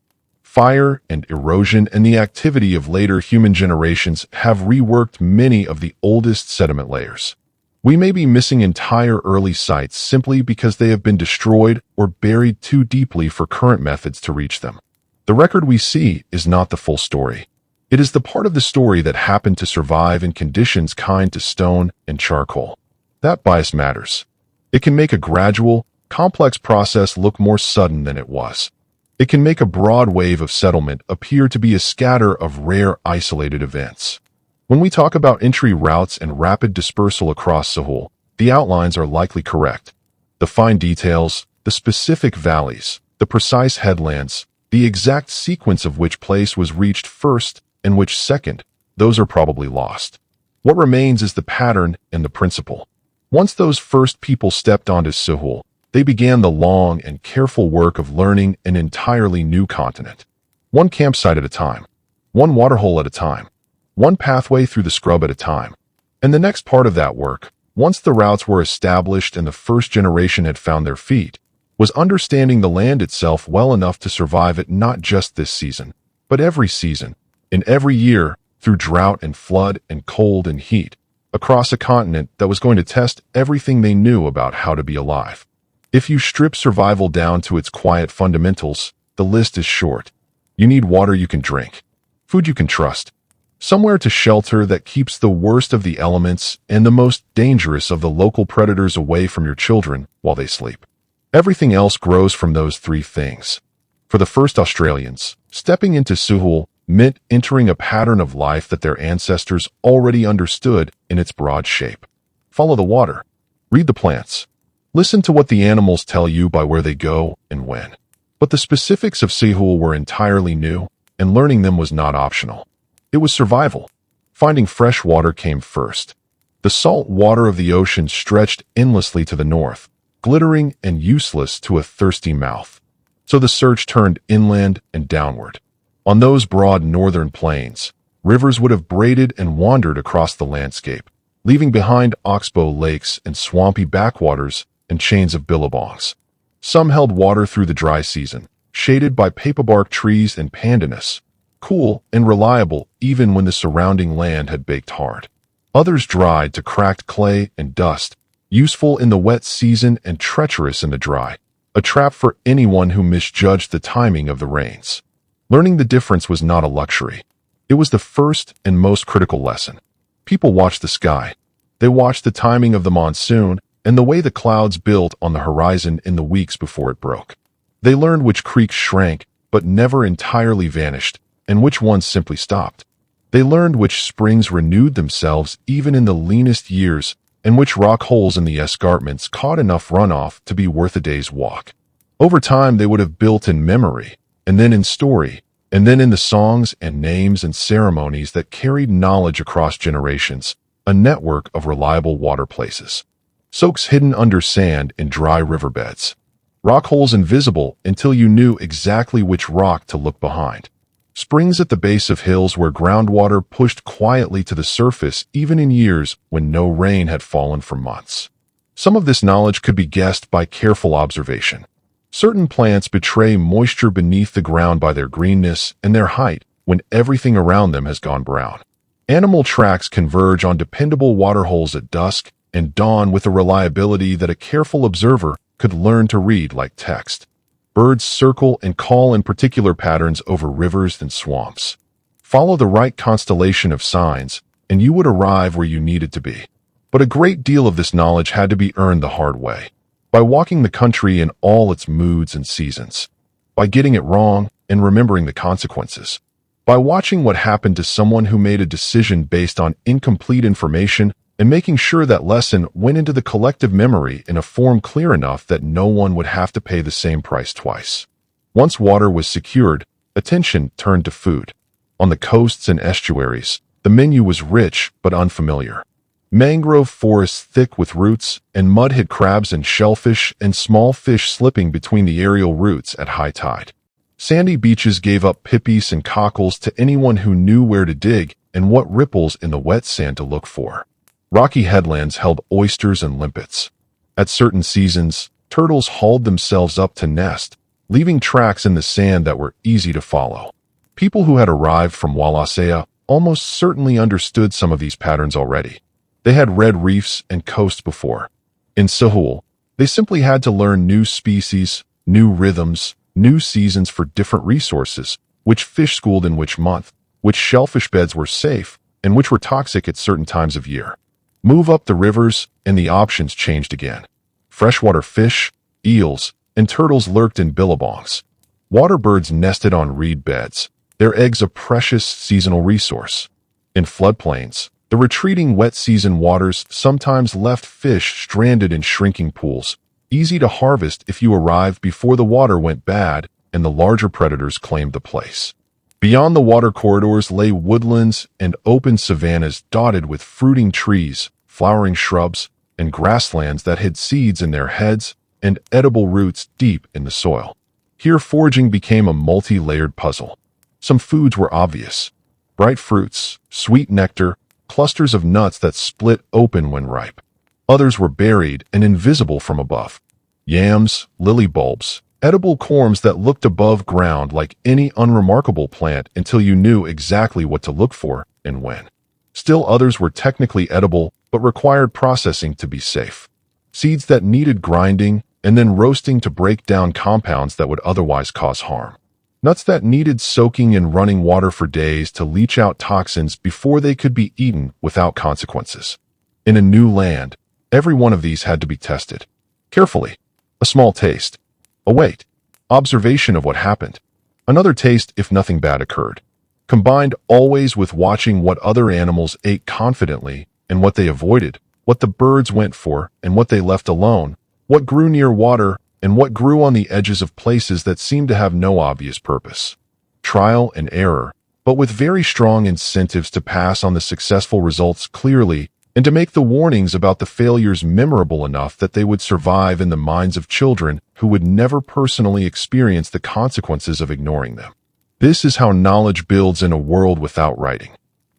Fire and erosion and the activity of later human generations have reworked many of the oldest sediment layers. We may be missing entire early sites simply because they have been destroyed or buried too deeply for current methods to reach them. The record we see is not the full story. It is the part of the story that happened to survive in conditions kind to stone and charcoal. That bias matters. It can make a gradual, complex process look more sudden than it was. It can make a broad wave of settlement appear to be a scatter of rare, isolated events. When we talk about entry routes and rapid dispersal across Sahul, the outlines are likely correct. The fine details, the specific valleys, the precise headlands, the exact sequence of which place was reached first and which second, those are probably lost. What remains is the pattern and the principle. Once those first people stepped onto Sahul, they began the long and careful work of learning an entirely new continent. One campsite at a time, one waterhole at a time, one pathway through the scrub at a time. And the next part of that work, once the routes were established and the first generation had found their feet, was understanding the land itself well enough to survive it not just this season, but every season, in every year, through drought and flood and cold and heat, across a continent that was going to test everything they knew about how to be alive. If you strip survival down to its quiet fundamentals, the list is short. You need water you can drink, food you can trust, somewhere to shelter that keeps the worst of the elements and the most dangerous of the local predators away from your children while they sleep. Everything else grows from those three things. For the first Australians, stepping into Sahul meant entering a pattern of life that their ancestors already understood in its broad shape. Follow the water. Read the plants. Listen to what the animals tell you by where they go and when. But the specifics of Sahul were entirely new, and learning them was not optional. It was survival. Finding fresh water came first. The salt water of the ocean stretched endlessly to the north, glittering and useless to a thirsty mouth. So the search turned inland and downward. On those broad northern plains, rivers would have braided and wandered across the landscape, leaving behind oxbow lakes and swampy backwaters and chains of billabongs. Some held water through the dry season, shaded by paperbark trees and pandanus, cool and reliable even when the surrounding land had baked hard. Others dried to cracked clay and dust, useful in the wet season and treacherous in the dry, a trap for anyone who misjudged the timing of the rains. Learning the difference was not a luxury. It was the first and most critical lesson. People watched the sky. They watched the timing of the monsoon and the way the clouds built on the horizon in the weeks before it broke. They learned which creeks shrank but never entirely vanished, and which ones simply stopped. They learned which springs renewed themselves even in the leanest years, and which rock holes in the escarpments caught enough runoff to be worth a day's walk. Over time, they would have built in memory, and then in story, and then in the songs and names and ceremonies that carried knowledge across generations, a network of reliable water places. Soaks hidden under sand in dry riverbeds. Rock holes invisible until you knew exactly which rock to look behind. Springs at the base of hills where groundwater pushed quietly to the surface even in years when no rain had fallen for months. Some of this knowledge could be guessed by careful observation. Certain plants betray moisture beneath the ground by their greenness and their height when everything around them has gone brown. Animal tracks converge on dependable waterholes at dusk and dawn with a reliability that a careful observer could learn to read like text. Birds circle and call in particular patterns over rivers and swamps. Follow the right constellation of signs, and you would arrive where you needed to be. But a great deal of this knowledge had to be earned the hard way, by walking the country in all its moods and seasons, by getting it wrong and remembering the consequences, by watching what happened to someone who made a decision based on incomplete information and making sure that lesson went into the collective memory in a form clear enough that no one would have to pay the same price twice. Once water was secured, attention turned to food. On the coasts and estuaries, the menu was rich but unfamiliar. Mangrove forests thick with roots, and mud-hid crabs and shellfish and small fish slipping between the aerial roots at high tide. Sandy beaches gave up pippies and cockles to anyone who knew where to dig and what ripples in the wet sand to look for. Rocky headlands held oysters and limpets. At certain seasons, turtles hauled themselves up to nest, leaving tracks in the sand that were easy to follow. People who had arrived from Wallacea almost certainly understood some of these patterns already. They had read reefs and coasts before. In Sahul, they simply had to learn new species, new rhythms, new seasons for different resources, which fish schooled in which month, which shellfish beds were safe, and which were toxic at certain times of year. Move up the rivers, and the options changed again. Freshwater fish, eels, and turtles lurked in billabongs. Water birds nested on reed beds, their eggs a precious seasonal resource. In floodplains, the retreating wet season waters sometimes left fish stranded in shrinking pools, easy to harvest if you arrived before the water went bad and the larger predators claimed the place. Beyond the water corridors lay woodlands and open savannas dotted with fruiting trees, flowering shrubs, and grasslands that hid seeds in their heads and edible roots deep in the soil. Here foraging became a multi-layered puzzle. Some foods were obvious: bright fruits, sweet nectar, clusters of nuts that split open when ripe. Others were buried and invisible from above: yams, lily bulbs, edible corms that looked above ground like any unremarkable plant until you knew exactly what to look for and when. Still others were technically edible but required processing to be safe. Seeds that needed grinding and then roasting to break down compounds that would otherwise cause harm. Nuts that needed soaking in running water for days to leach out toxins before they could be eaten without consequences. In a new land, every one of these had to be tested. Carefully. A small taste. A wait. Observation of what happened. Another taste if nothing bad occurred. Combined always with watching what other animals ate confidently and what they avoided, what the birds went for and what they left alone, what grew near water and what grew on the edges of places that seemed to have no obvious purpose. Trial and error, but with very strong incentives to pass on the successful results clearly and to make the warnings about the failures memorable enough that they would survive in the minds of children who would never personally experience the consequences of ignoring them. This is how knowledge builds in a world without writing.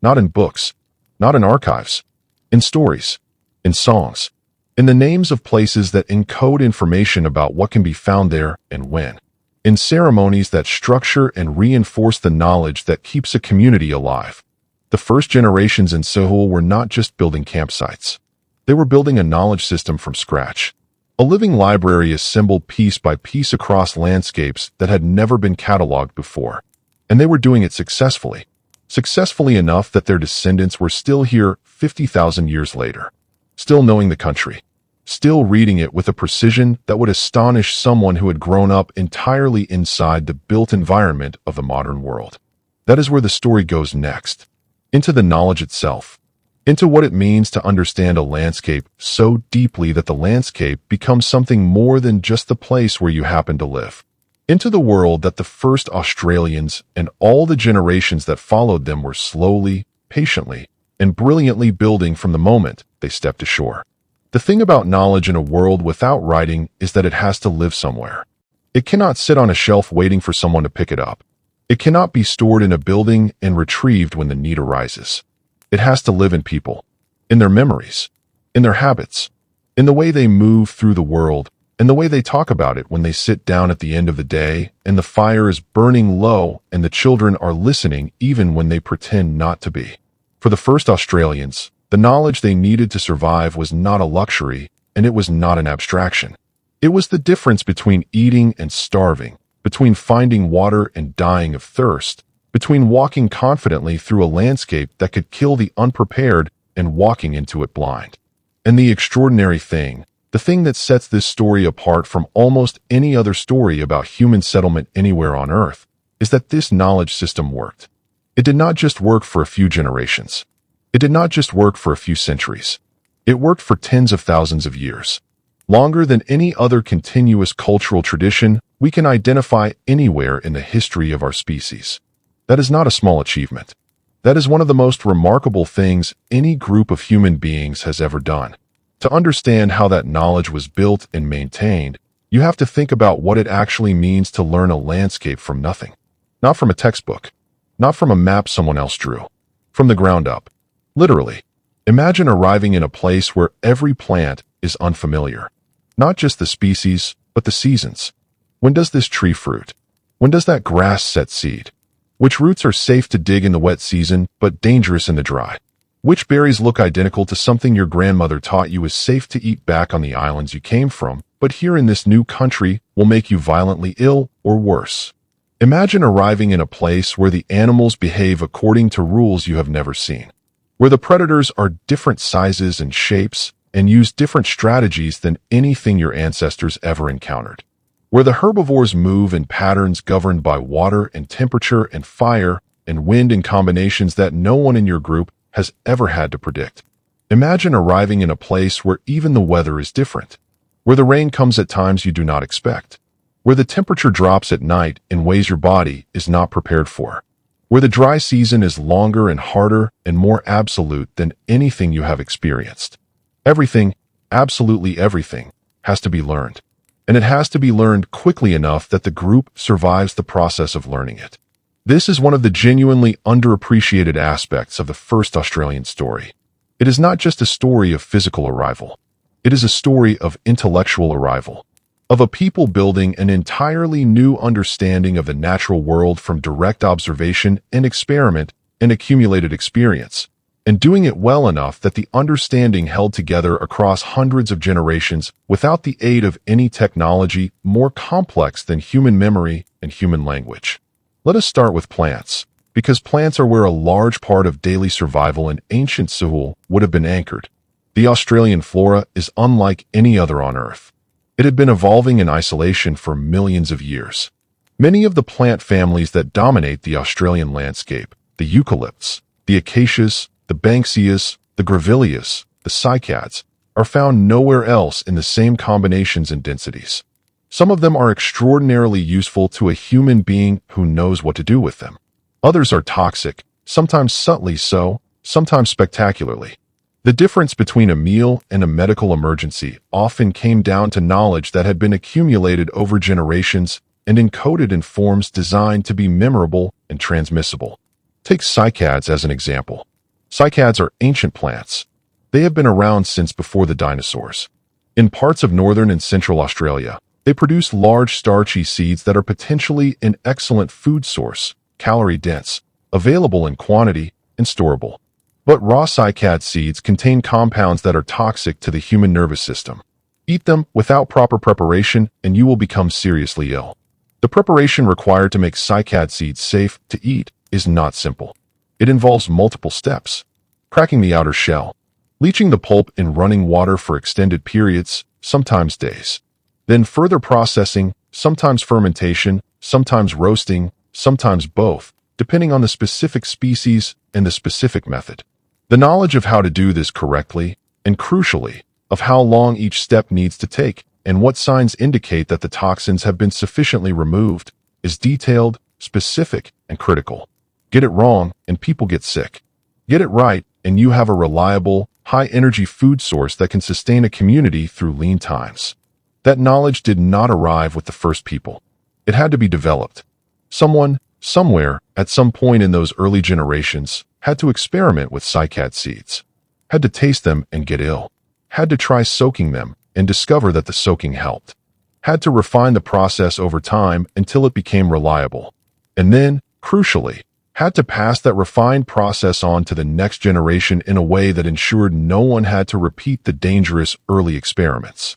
Not in books, not in archives, in stories, in songs, in the names of places that encode information about what can be found there and when, in ceremonies that structure and reinforce the knowledge that keeps a community alive. The first generations in Sahul were not just building campsites. They were building a knowledge system from scratch. A living library assembled piece by piece across landscapes that had never been cataloged before. And they were doing it successfully. Successfully enough that their descendants were still here 50,000 years later. Still knowing the country. Still reading it with a precision that would astonish someone who had grown up entirely inside the built environment of the modern world. That is where the story goes next. Into the knowledge itself. Into what it means to understand a landscape so deeply that the landscape becomes something more than just the place where you happen to live. Into the world that the first Australians and all the generations that followed them were slowly, patiently, and brilliantly building from the moment they stepped ashore. The thing about knowledge in a world without writing is that it has to live somewhere. It cannot sit on a shelf waiting for someone to pick it up. It cannot be stored in a building and retrieved when the need arises. It has to live in people, in their memories, in their habits, in the way they move through the world, and the way they talk about it when they sit down at the end of the day and the fire is burning low and the children are listening even when they pretend not to be. For the first Australians, the knowledge they needed to survive was not a luxury, and it was not an abstraction. It was the difference between eating and starving, between finding water and dying of thirst, between walking confidently through a landscape that could kill the unprepared and walking into it blind. And the extraordinary thing, the thing that sets this story apart from almost any other story about human settlement anywhere on Earth, is that this knowledge system worked. It did not just work for a few generations. It did not just work for a few centuries. It worked for tens of thousands of years. Longer than any other continuous cultural tradition we can identify anywhere in the history of our species. That is not a small achievement. That is one of the most remarkable things any group of human beings has ever done. To understand how that knowledge was built and maintained, you have to think about what it actually means to learn a landscape from nothing. Not from a textbook. Not from a map someone else drew. From the ground up. Literally. Imagine arriving in a place where every plant is unfamiliar. Not just the species, but the seasons. When does this tree fruit? When does that grass set seed? Which roots are safe to dig in the wet season, but dangerous in the dry? Which berries look identical to something your grandmother taught you is safe to eat back on the islands you came from, but here in this new country will make you violently ill or worse? Imagine arriving in a place where the animals behave according to rules you have never seen, where the predators are different sizes and shapes and use different strategies than anything your ancestors ever encountered, where the herbivores move in patterns governed by water and temperature and fire and wind in combinations that no one in your group has ever had to predict. Imagine arriving in a place where even the weather is different, where the rain comes at times you do not expect, where the temperature drops at night in ways your body is not prepared for, where the dry season is longer and harder and more absolute than anything you have experienced. Everything, absolutely everything, has to be learned. And it has to be learned quickly enough that the group survives the process of learning it. This is one of the genuinely underappreciated aspects of the first Australian story. It is not just a story of physical arrival. It is a story of intellectual arrival, of a people building an entirely new understanding of the natural world from direct observation and experiment and accumulated experience, and doing it well enough that the understanding held together across hundreds of generations without the aid of any technology more complex than human memory and human language. Let us start with plants, because plants are where a large part of daily survival in ancient Sahul would have been anchored. The Australian flora is unlike any other on Earth. It had been evolving in isolation for millions of years. Many of the plant families that dominate the Australian landscape, the eucalypts, the acacias, the banksias, the grevilleas, the cycads, are found nowhere else in the same combinations and densities. Some of them are extraordinarily useful to a human being who knows what to do with them. Others are toxic, sometimes subtly so, sometimes spectacularly. The difference between a meal and a medical emergency often came down to knowledge that had been accumulated over generations and encoded in forms designed to be memorable and transmissible. Take cycads as an example. Cycads are ancient plants. They have been around since before the dinosaurs. In parts of northern and central Australia, they produce large starchy seeds that are potentially an excellent food source, calorie-dense, available in quantity, and storable. But raw cycad seeds contain compounds that are toxic to the human nervous system. Eat them without proper preparation and you will become seriously ill. The preparation required to make cycad seeds safe to eat is not simple. It involves multiple steps: cracking the outer shell, leaching the pulp in running water for extended periods, sometimes days, then further processing, sometimes fermentation, sometimes roasting, sometimes both, depending on the specific species and the specific method. The knowledge of how to do this correctly, and crucially, of how long each step needs to take and what signs indicate that the toxins have been sufficiently removed, is detailed, specific, and critical. Get it wrong, and people get sick. Get it right, and you have a reliable, high-energy food source that can sustain a community through lean times. That knowledge did not arrive with the first people. It had to be developed. Someone, somewhere, at some point in those early generations, had to experiment with cycad seeds, had to taste them and get ill, had to try soaking them and discover that the soaking helped, had to refine the process over time until it became reliable, and then, crucially, had to pass that refined process on to the next generation in a way that ensured no one had to repeat the dangerous early experiments.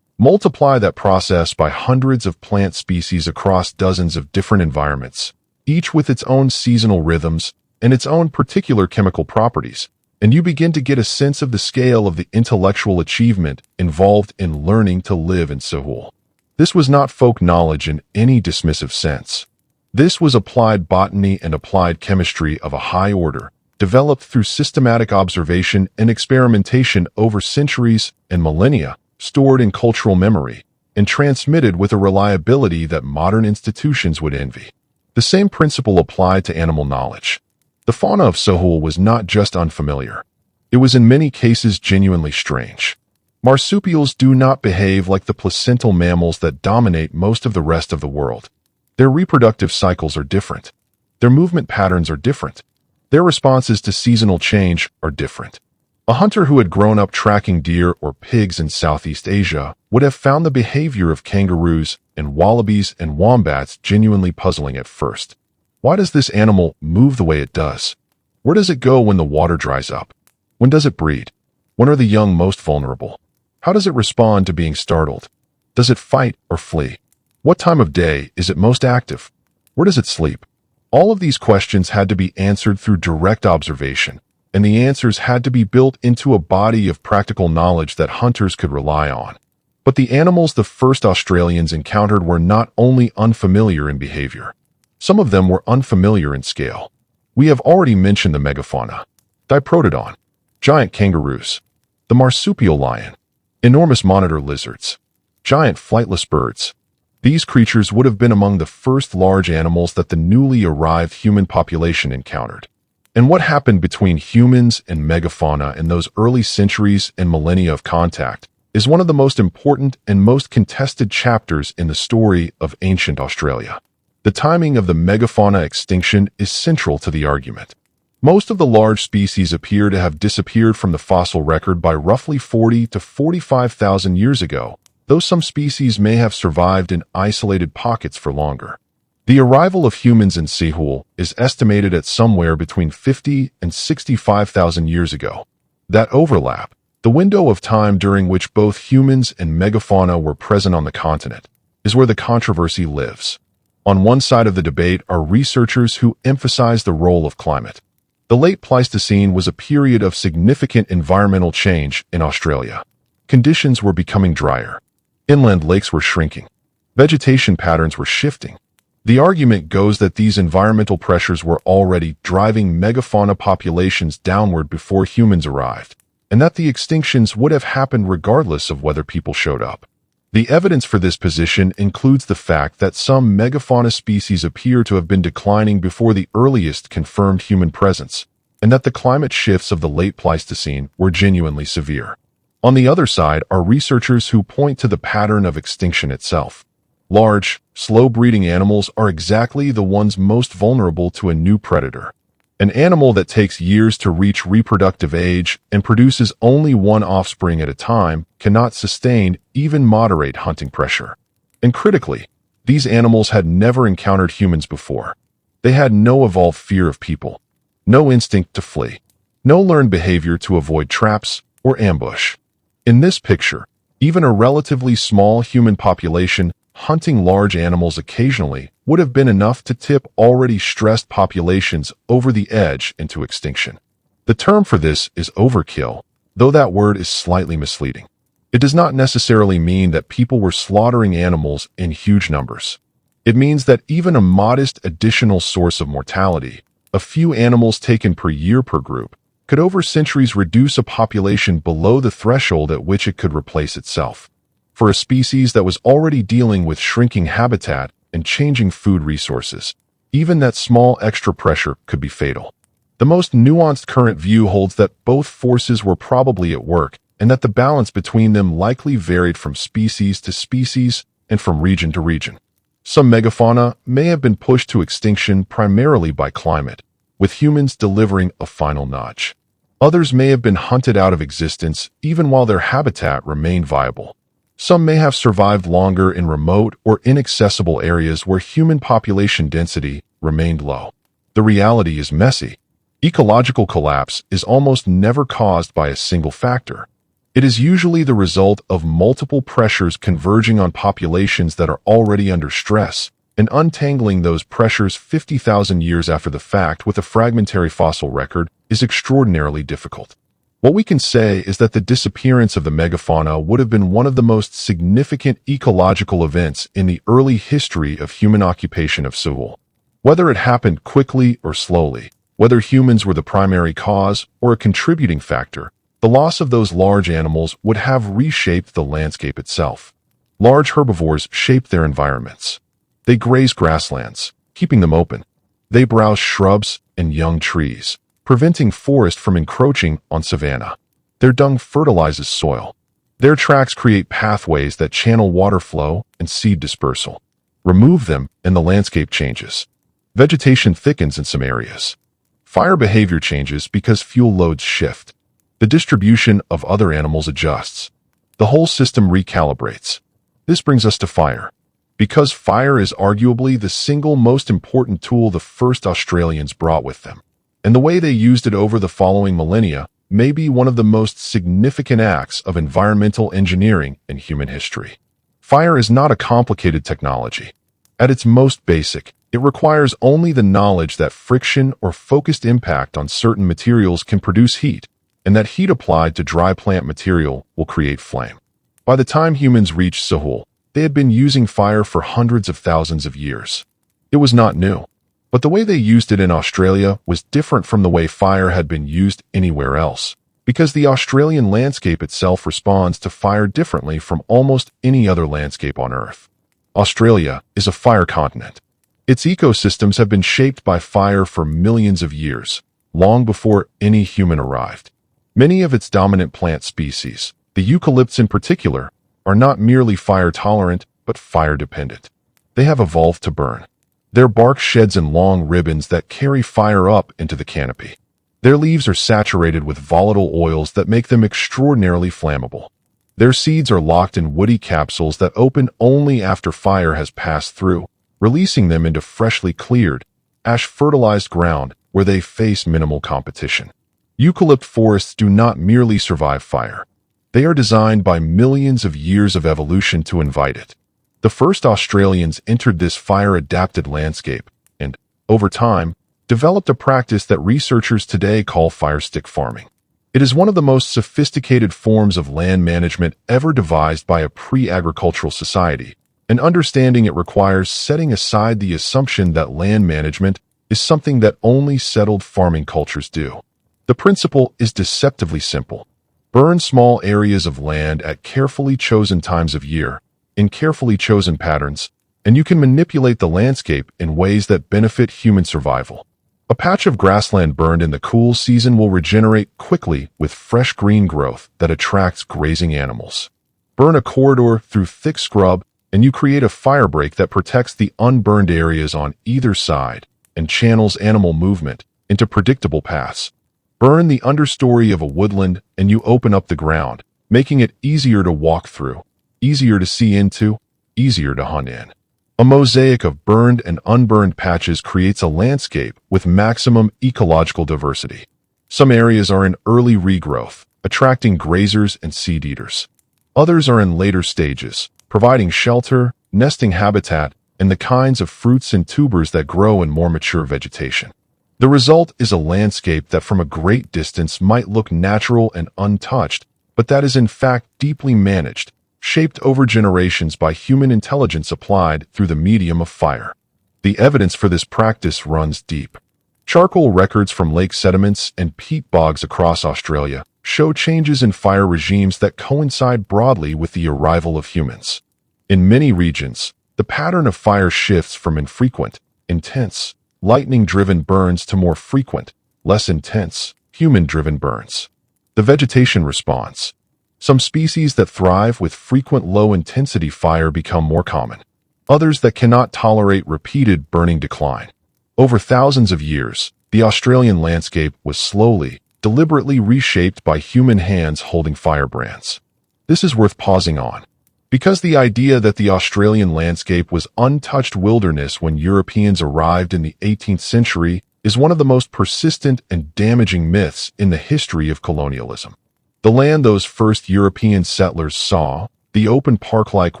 Multiply that process by hundreds of plant species across dozens of different environments, each with its own seasonal rhythms and its own particular chemical properties, and you begin to get a sense of the scale of the intellectual achievement involved in learning to live in Sahul. This was not folk knowledge in any dismissive sense. This was applied botany and applied chemistry of a high order, developed through systematic observation and experimentation over centuries and millennia, stored in cultural memory, and transmitted with a reliability that modern institutions would envy. The same principle applied to animal knowledge. The fauna of Sahul was not just unfamiliar. It was in many cases genuinely strange. Marsupials do not behave like the placental mammals that dominate most of the rest of the world. Their reproductive cycles are different. Their movement patterns are different. Their responses to seasonal change are different. A hunter who had grown up tracking deer or pigs in Southeast Asia would have found the behavior of kangaroos and wallabies and wombats genuinely puzzling at first. Why does this animal move the way it does? Where does it go when the water dries up? When does it breed? When are the young most vulnerable? How does it respond to being startled? Does it fight or flee? What time of day is it most active? Where does it sleep? All of these questions had to be answered through direct observation, and the answers had to be built into a body of practical knowledge that hunters could rely on. But the animals the first Australians encountered were not only unfamiliar in behavior. Some of them were unfamiliar in scale. We have already mentioned the megafauna, diprotodon, giant kangaroos, the marsupial lion, enormous monitor lizards, giant flightless birds. These creatures would have been among the first large animals that the newly arrived human population encountered. And what happened between humans and megafauna in those early centuries and millennia of contact is one of the most important and most contested chapters in the story of ancient Australia. The timing of the megafauna extinction is central to the argument. Most of the large species appear to have disappeared from the fossil record by roughly 40 to 45,000 years ago, though some species may have survived in isolated pockets for longer. The arrival of humans in Sehul is estimated at somewhere between 50 and 65,000 years ago. That overlap, the window of time during which both humans and megafauna were present on the continent, is where the controversy lives. On one side of the debate are researchers who emphasize the role of climate. The late Pleistocene was a period of significant environmental change in Australia. Conditions were becoming drier. Inland lakes were shrinking. Vegetation patterns were shifting. The argument goes that these environmental pressures were already driving megafauna populations downward before humans arrived, and that the extinctions would have happened regardless of whether people showed up. The evidence for this position includes the fact that some megafauna species appear to have been declining before the earliest confirmed human presence, and that the climate shifts of the late Pleistocene were genuinely severe. On the other side are researchers who point to the pattern of extinction itself. Large, slow-breeding animals are exactly the ones most vulnerable to a new predator. An animal that takes years to reach reproductive age and produces only one offspring at a time cannot sustain even moderate hunting pressure. And critically, these animals had never encountered humans before. They had no evolved fear of people, no instinct to flee, no learned behavior to avoid traps or ambush. In this picture, even a relatively small human population hunting large animals occasionally would have been enough to tip already stressed populations over the edge into extinction. The term for this is overkill, though that word is slightly misleading. It does not necessarily mean that people were slaughtering animals in huge numbers. It means that even a modest additional source of mortality, a few animals taken per year per group, could over centuries reduce a population below the threshold at which it could replace itself. For a species that was already dealing with shrinking habitat and changing food resources, even that small extra pressure could be fatal. The most nuanced current view holds that both forces were probably at work and that the balance between them likely varied from species to species and from region to region. Some megafauna may have been pushed to extinction primarily by climate, with humans delivering a final nudge. Others may have been hunted out of existence even while their habitat remained viable. Some may have survived longer in remote or inaccessible areas where human population density remained low. The reality is messy. Ecological collapse is almost never caused by a single factor. It is usually the result of multiple pressures converging on populations that are already under stress, and untangling those pressures 50,000 years after the fact with a fragmentary fossil record is extraordinarily difficult. What we can say is that the disappearance of the megafauna would have been one of the most significant ecological events in the early history of human occupation of Sehul. Whether it happened quickly or slowly, whether humans were the primary cause or a contributing factor, the loss of those large animals would have reshaped the landscape itself. Large herbivores shaped their environments. They graze grasslands, keeping them open. They browse shrubs and young trees, preventing forest from encroaching on savanna. Their dung fertilizes soil. Their tracks create pathways that channel water flow and seed dispersal. Remove them and the landscape changes. Vegetation thickens in some areas. Fire behavior changes because fuel loads shift. The distribution of other animals adjusts. The whole system recalibrates. This brings us to fire. Because fire is arguably the single most important tool the first Australians brought with them, and the way they used it over the following millennia may be one of the most significant acts of environmental engineering in human history. Fire is not a complicated technology. At its most basic, it requires only the knowledge that friction or focused impact on certain materials can produce heat, and that heat applied to dry plant material will create flame. By the time humans reached Sahul, they had been using fire for hundreds of thousands of years. It was not new, but the way they used it in Australia was different from the way fire had been used anywhere else, because the Australian landscape itself responds to fire differently from almost any other landscape on Earth. Australia is a fire continent. Its ecosystems have been shaped by fire for millions of years, long before any human arrived. Many of its dominant plant species, the eucalypts in particular, are not merely fire-tolerant, but fire-dependent. They have evolved to burn. Their bark sheds in long ribbons that carry fire up into the canopy. Their leaves are saturated with volatile oils that make them extraordinarily flammable. Their seeds are locked in woody capsules that open only after fire has passed through, releasing them into freshly cleared, ash-fertilized ground where they face minimal competition. Eucalypt forests do not merely survive fire. They are designed by millions of years of evolution to invite it. The first Australians entered this fire-adapted landscape and, over time, developed a practice that researchers today call fire stick farming. It is one of the most sophisticated forms of land management ever devised by a pre-agricultural society, and understanding it requires setting aside the assumption that land management is something that only settled farming cultures do. The principle is deceptively simple. Burn small areas of land at carefully chosen times of year, in carefully chosen patterns, and you can manipulate the landscape in ways that benefit human survival. A patch of grassland burned in the cool season will regenerate quickly with fresh green growth that attracts grazing animals. Burn a corridor through thick scrub, and you create a fire break that protects the unburned areas on either side and channels animal movement into predictable paths. Burn the understory of a woodland, and you open up the ground, making it easier to walk through, easier to see into, easier to hunt in. A mosaic of burned and unburned patches creates a landscape with maximum ecological diversity. Some areas are in early regrowth, attracting grazers and seed eaters. Others are in later stages, providing shelter, nesting habitat, and the kinds of fruits and tubers that grow in more mature vegetation. The result is a landscape that from a great distance might look natural and untouched, but that is in fact deeply managed, shaped over generations by human intelligence applied through the medium of fire. The evidence for this practice runs deep. Charcoal records from lake sediments and peat bogs across Australia show changes in fire regimes that coincide broadly with the arrival of humans. In many regions, the pattern of fire shifts from infrequent, intense, lightning-driven burns to more frequent, less intense, human-driven burns. The vegetation responds. Some species that thrive with frequent low-intensity fire become more common. Others that cannot tolerate repeated burning decline. Over thousands of years, the Australian landscape was slowly, deliberately reshaped by human hands holding firebrands. This is worth pausing on, because the idea that the Australian landscape was untouched wilderness when Europeans arrived in the 18th century is one of the most persistent and damaging myths in the history of colonialism. The land those first European settlers saw, the open park-like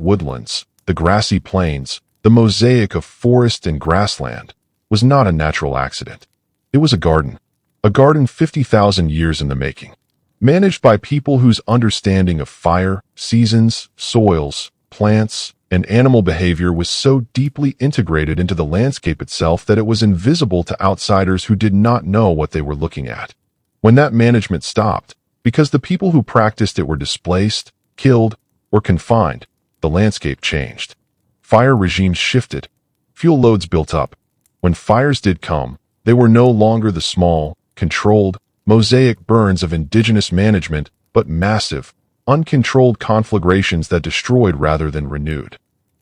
woodlands, the grassy plains, the mosaic of forest and grassland, was not a natural accident. It was a garden 50,000 years in the making. Managed by people whose understanding of fire, seasons, soils, plants, and animal behavior was so deeply integrated into the landscape itself that it was invisible to outsiders who did not know what they were looking at. When that management stopped, because the people who practiced it were displaced, killed, or confined, the landscape changed. Fire regimes shifted. Fuel loads built up. When fires did come, they were no longer the small, controlled, mosaic burns of indigenous management, but massive, uncontrolled conflagrations that destroyed rather than renewed.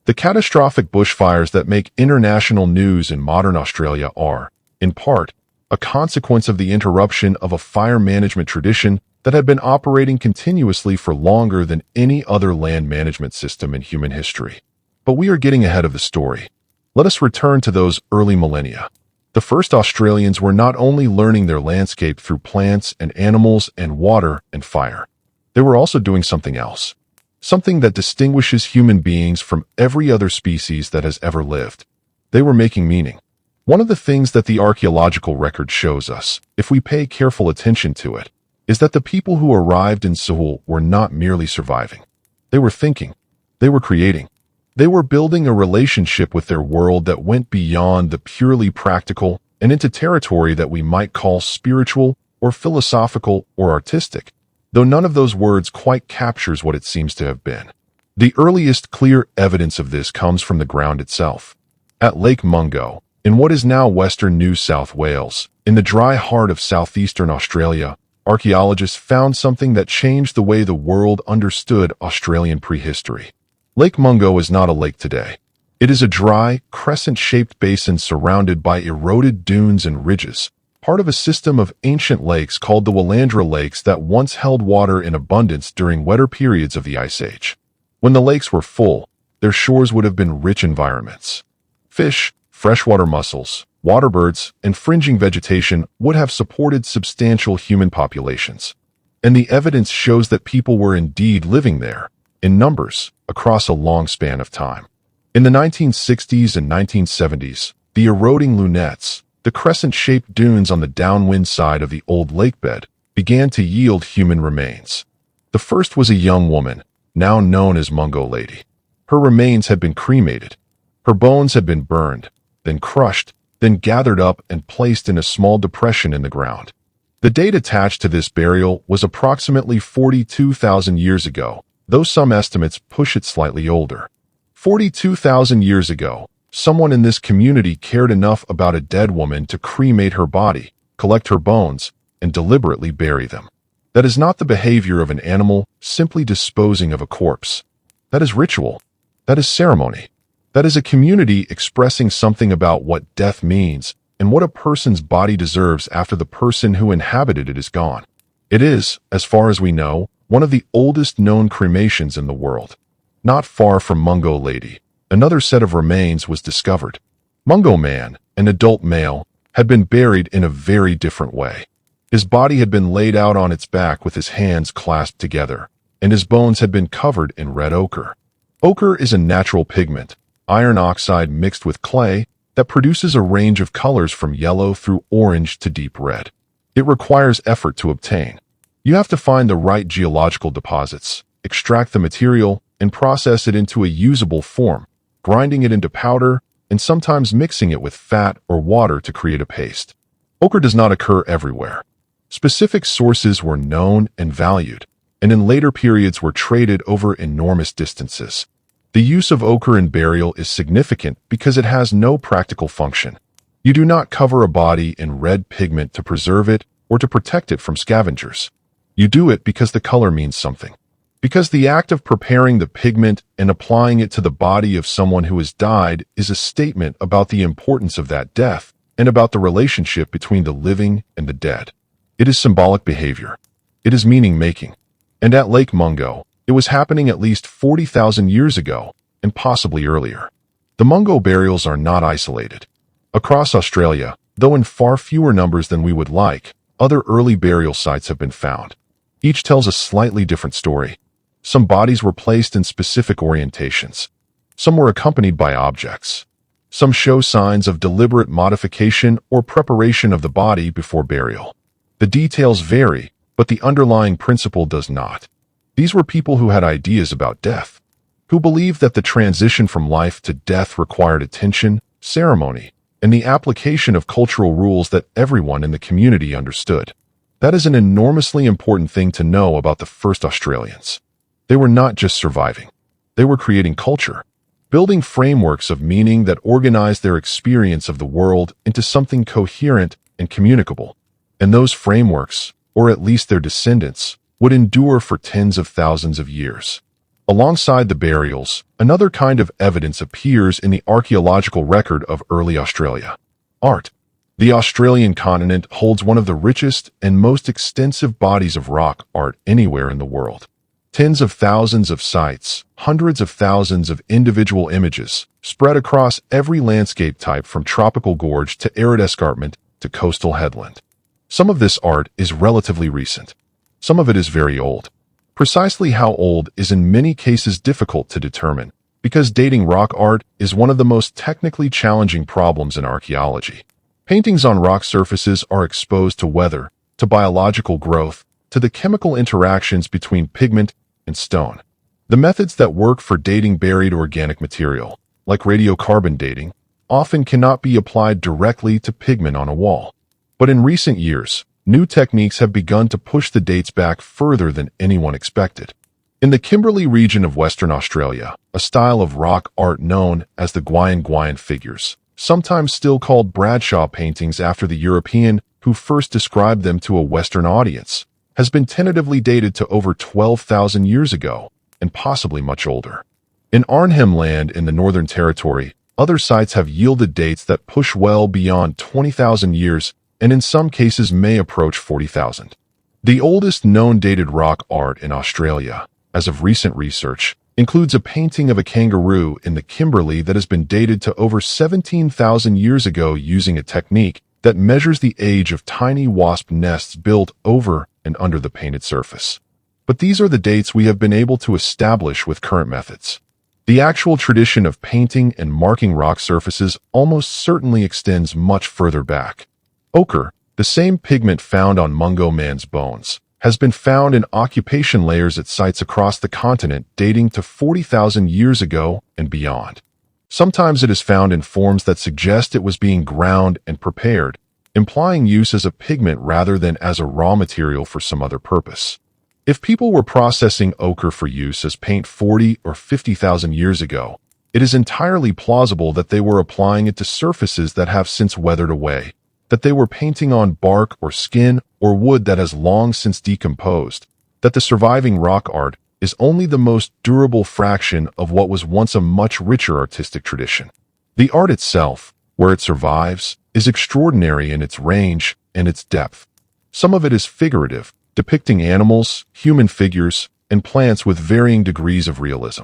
The catastrophic bushfires that make international news in modern Australia are, in part, a consequence of the interruption of a fire management tradition that had been operating continuously for longer than any other land management system in human history. But we are getting ahead of the story. Let us return to those early millennia. The first Australians were not only learning their landscape through plants and animals and water and fire. They were also doing something else. Something that distinguishes human beings from every other species that has ever lived. They were making meaning. One of the things that the archaeological record shows us, if we pay careful attention to it, is that the people who arrived in Seoul were not merely surviving. They were thinking. They were creating. They were building a relationship with their world that went beyond the purely practical and into territory that we might call spiritual or philosophical or artistic, though none of those words quite captures what it seems to have been. The earliest clear evidence of this comes from the ground itself. At Lake Mungo, in what is now Western New South Wales, in the dry heart of southeastern Australia, archaeologists found something that changed the way the world understood Australian prehistory. Lake Mungo is not a lake today. It is a dry, crescent-shaped basin surrounded by eroded dunes and ridges, part of a system of ancient lakes called the Willandra Lakes that once held water in abundance during wetter periods of the Ice Age. When the lakes were full, their shores would have been rich environments. Fish, freshwater mussels, water birds, and fringing vegetation would have supported substantial human populations. And the evidence shows that people were indeed living there, in numbers, across a long span of time. In the 1960s and 1970s, the eroding lunettes, the crescent-shaped dunes on the downwind side of the old lake bed, began to yield human remains. The first was a young woman, now known as Mungo Lady. Her remains had been cremated. Her bones had been burned, then crushed, then gathered up and placed in a small depression in the ground. The date attached to this burial was approximately 42,000 years ago, though some estimates push it slightly older. 42,000 years ago, someone in this community cared enough about a dead woman to cremate her body, collect her bones, and deliberately bury them. That is not the behavior of an animal simply disposing of a corpse. That is ritual. That is ceremony. That is a community expressing something about what death means and what a person's body deserves after the person who inhabited it is gone. It is, as far as we know, one of the oldest known cremations in the world. Not far from Mungo Lady, another set of remains was discovered. Mungo Man, an adult male, had been buried in a very different way. His body had been laid out on its back with his hands clasped together, and his bones had been covered in red ochre. Ochre is a natural pigment, iron oxide mixed with clay, that produces a range of colors from yellow through orange to deep red. It requires effort to obtain. You have to find the right geological deposits, extract the material, and process it into a usable form, grinding it into powder, and sometimes mixing it with fat or water to create a paste. Ochre does not occur everywhere. Specific sources were known and valued, and in later periods were traded over enormous distances. The use of ochre in burial is significant because it has no practical function. You do not cover a body in red pigment to preserve it or to protect it from scavengers. You do it because the color means something. Because the act of preparing the pigment and applying it to the body of someone who has died is a statement about the importance of that death and about the relationship between the living and the dead. It is symbolic behavior. It is meaning-making. And at Lake Mungo, it was happening at least 40,000 years ago, and possibly earlier. The Mungo burials are not isolated. Across Australia, though in far fewer numbers than we would like, other early burial sites have been found. Each tells a slightly different story. Some bodies were placed in specific orientations. Some were accompanied by objects. Some show signs of deliberate modification or preparation of the body before burial. The details vary, but the underlying principle does not. These were people who had ideas about death, who believed that the transition from life to death required attention, ceremony, and the application of cultural rules that everyone in the community understood. That is an enormously important thing to know about the first Australians. They were not just surviving. They were creating culture, building frameworks of meaning that organized their experience of the world into something coherent and communicable. And those frameworks, or at least their descendants, would endure for tens of thousands of years. Alongside the burials, another kind of evidence appears in the archaeological record of early Australia. Art. The Australian continent holds one of the richest and most extensive bodies of rock art anywhere in the world. Tens of thousands of sites, hundreds of thousands of individual images, spread across every landscape type from tropical gorge to arid escarpment to coastal headland. Some of this art is relatively recent. Some of it is very old. Precisely how old is in many cases difficult to determine, because dating rock art is one of the most technically challenging problems in archaeology. Paintings on rock surfaces are exposed to weather, to biological growth, to the chemical interactions between pigment and stone. The methods that work for dating buried organic material, like radiocarbon dating, often cannot be applied directly to pigment on a wall. But in recent years, new techniques have begun to push the dates back further than anyone expected. In the Kimberley region of Western Australia, a style of rock art known as the Gwion figures, sometimes still called Bradshaw paintings after the European who first described them to a Western audience, has been tentatively dated to over 12,000 years ago, and possibly much older. In Arnhem Land in the Northern Territory, other sites have yielded dates that push well beyond 20,000 years and in some cases may approach 40,000. The oldest known dated rock art in Australia, as of recent research, includes a painting of a kangaroo in the Kimberley that has been dated to over 17,000 years ago using a technique that measures the age of tiny wasp nests built over and under the painted surface. But these are the dates we have been able to establish with current methods. The actual tradition of painting and marking rock surfaces almost certainly extends much further back. Ochre, the same pigment found on Mungo man's bones, has been found in occupation layers at sites across the continent dating to 40,000 years ago and beyond. Sometimes it is found in forms that suggest it was being ground and prepared, implying use as a pigment rather than as a raw material for some other purpose. If people were processing ochre for use as paint 40 or 50,000 years ago, it is entirely plausible that they were applying it to surfaces that have since weathered away, that they were painting on bark or skin or wood that has long since decomposed, that the surviving rock art is only the most durable fraction of what was once a much richer artistic tradition. The art itself, where it survives, is extraordinary in its range and its depth. Some of it is figurative, depicting animals, human figures, and plants with varying degrees of realism.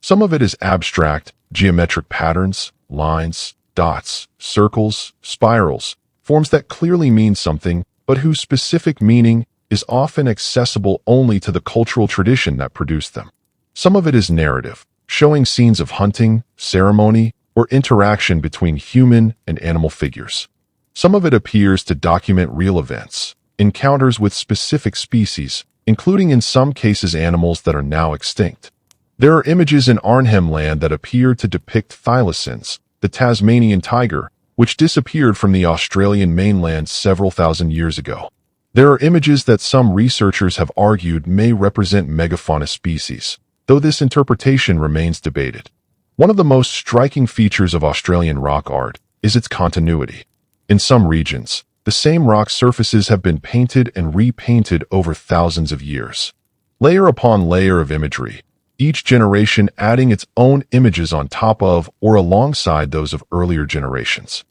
Some of it is abstract, geometric patterns, lines, dots, circles, spirals, forms that clearly mean something, but whose specific meaning is often accessible only to the cultural tradition that produced them. Some of it is narrative, showing scenes of hunting, ceremony, or interaction between human and animal figures. Some of it appears to document real events, encounters with specific species, including in some cases animals that are now extinct. There are images in Arnhem Land that appear to depict thylacines, the Tasmanian tiger, which disappeared from the Australian mainland several thousand years ago. There are images that some researchers have argued may represent megafauna species, though this interpretation remains debated. One of the most striking features of Australian rock art is its continuity. In some regions, the same rock surfaces have been painted and repainted over thousands of years. Layer upon layer of imagery, each generation adding its own images on top of or alongside those of earlier generations.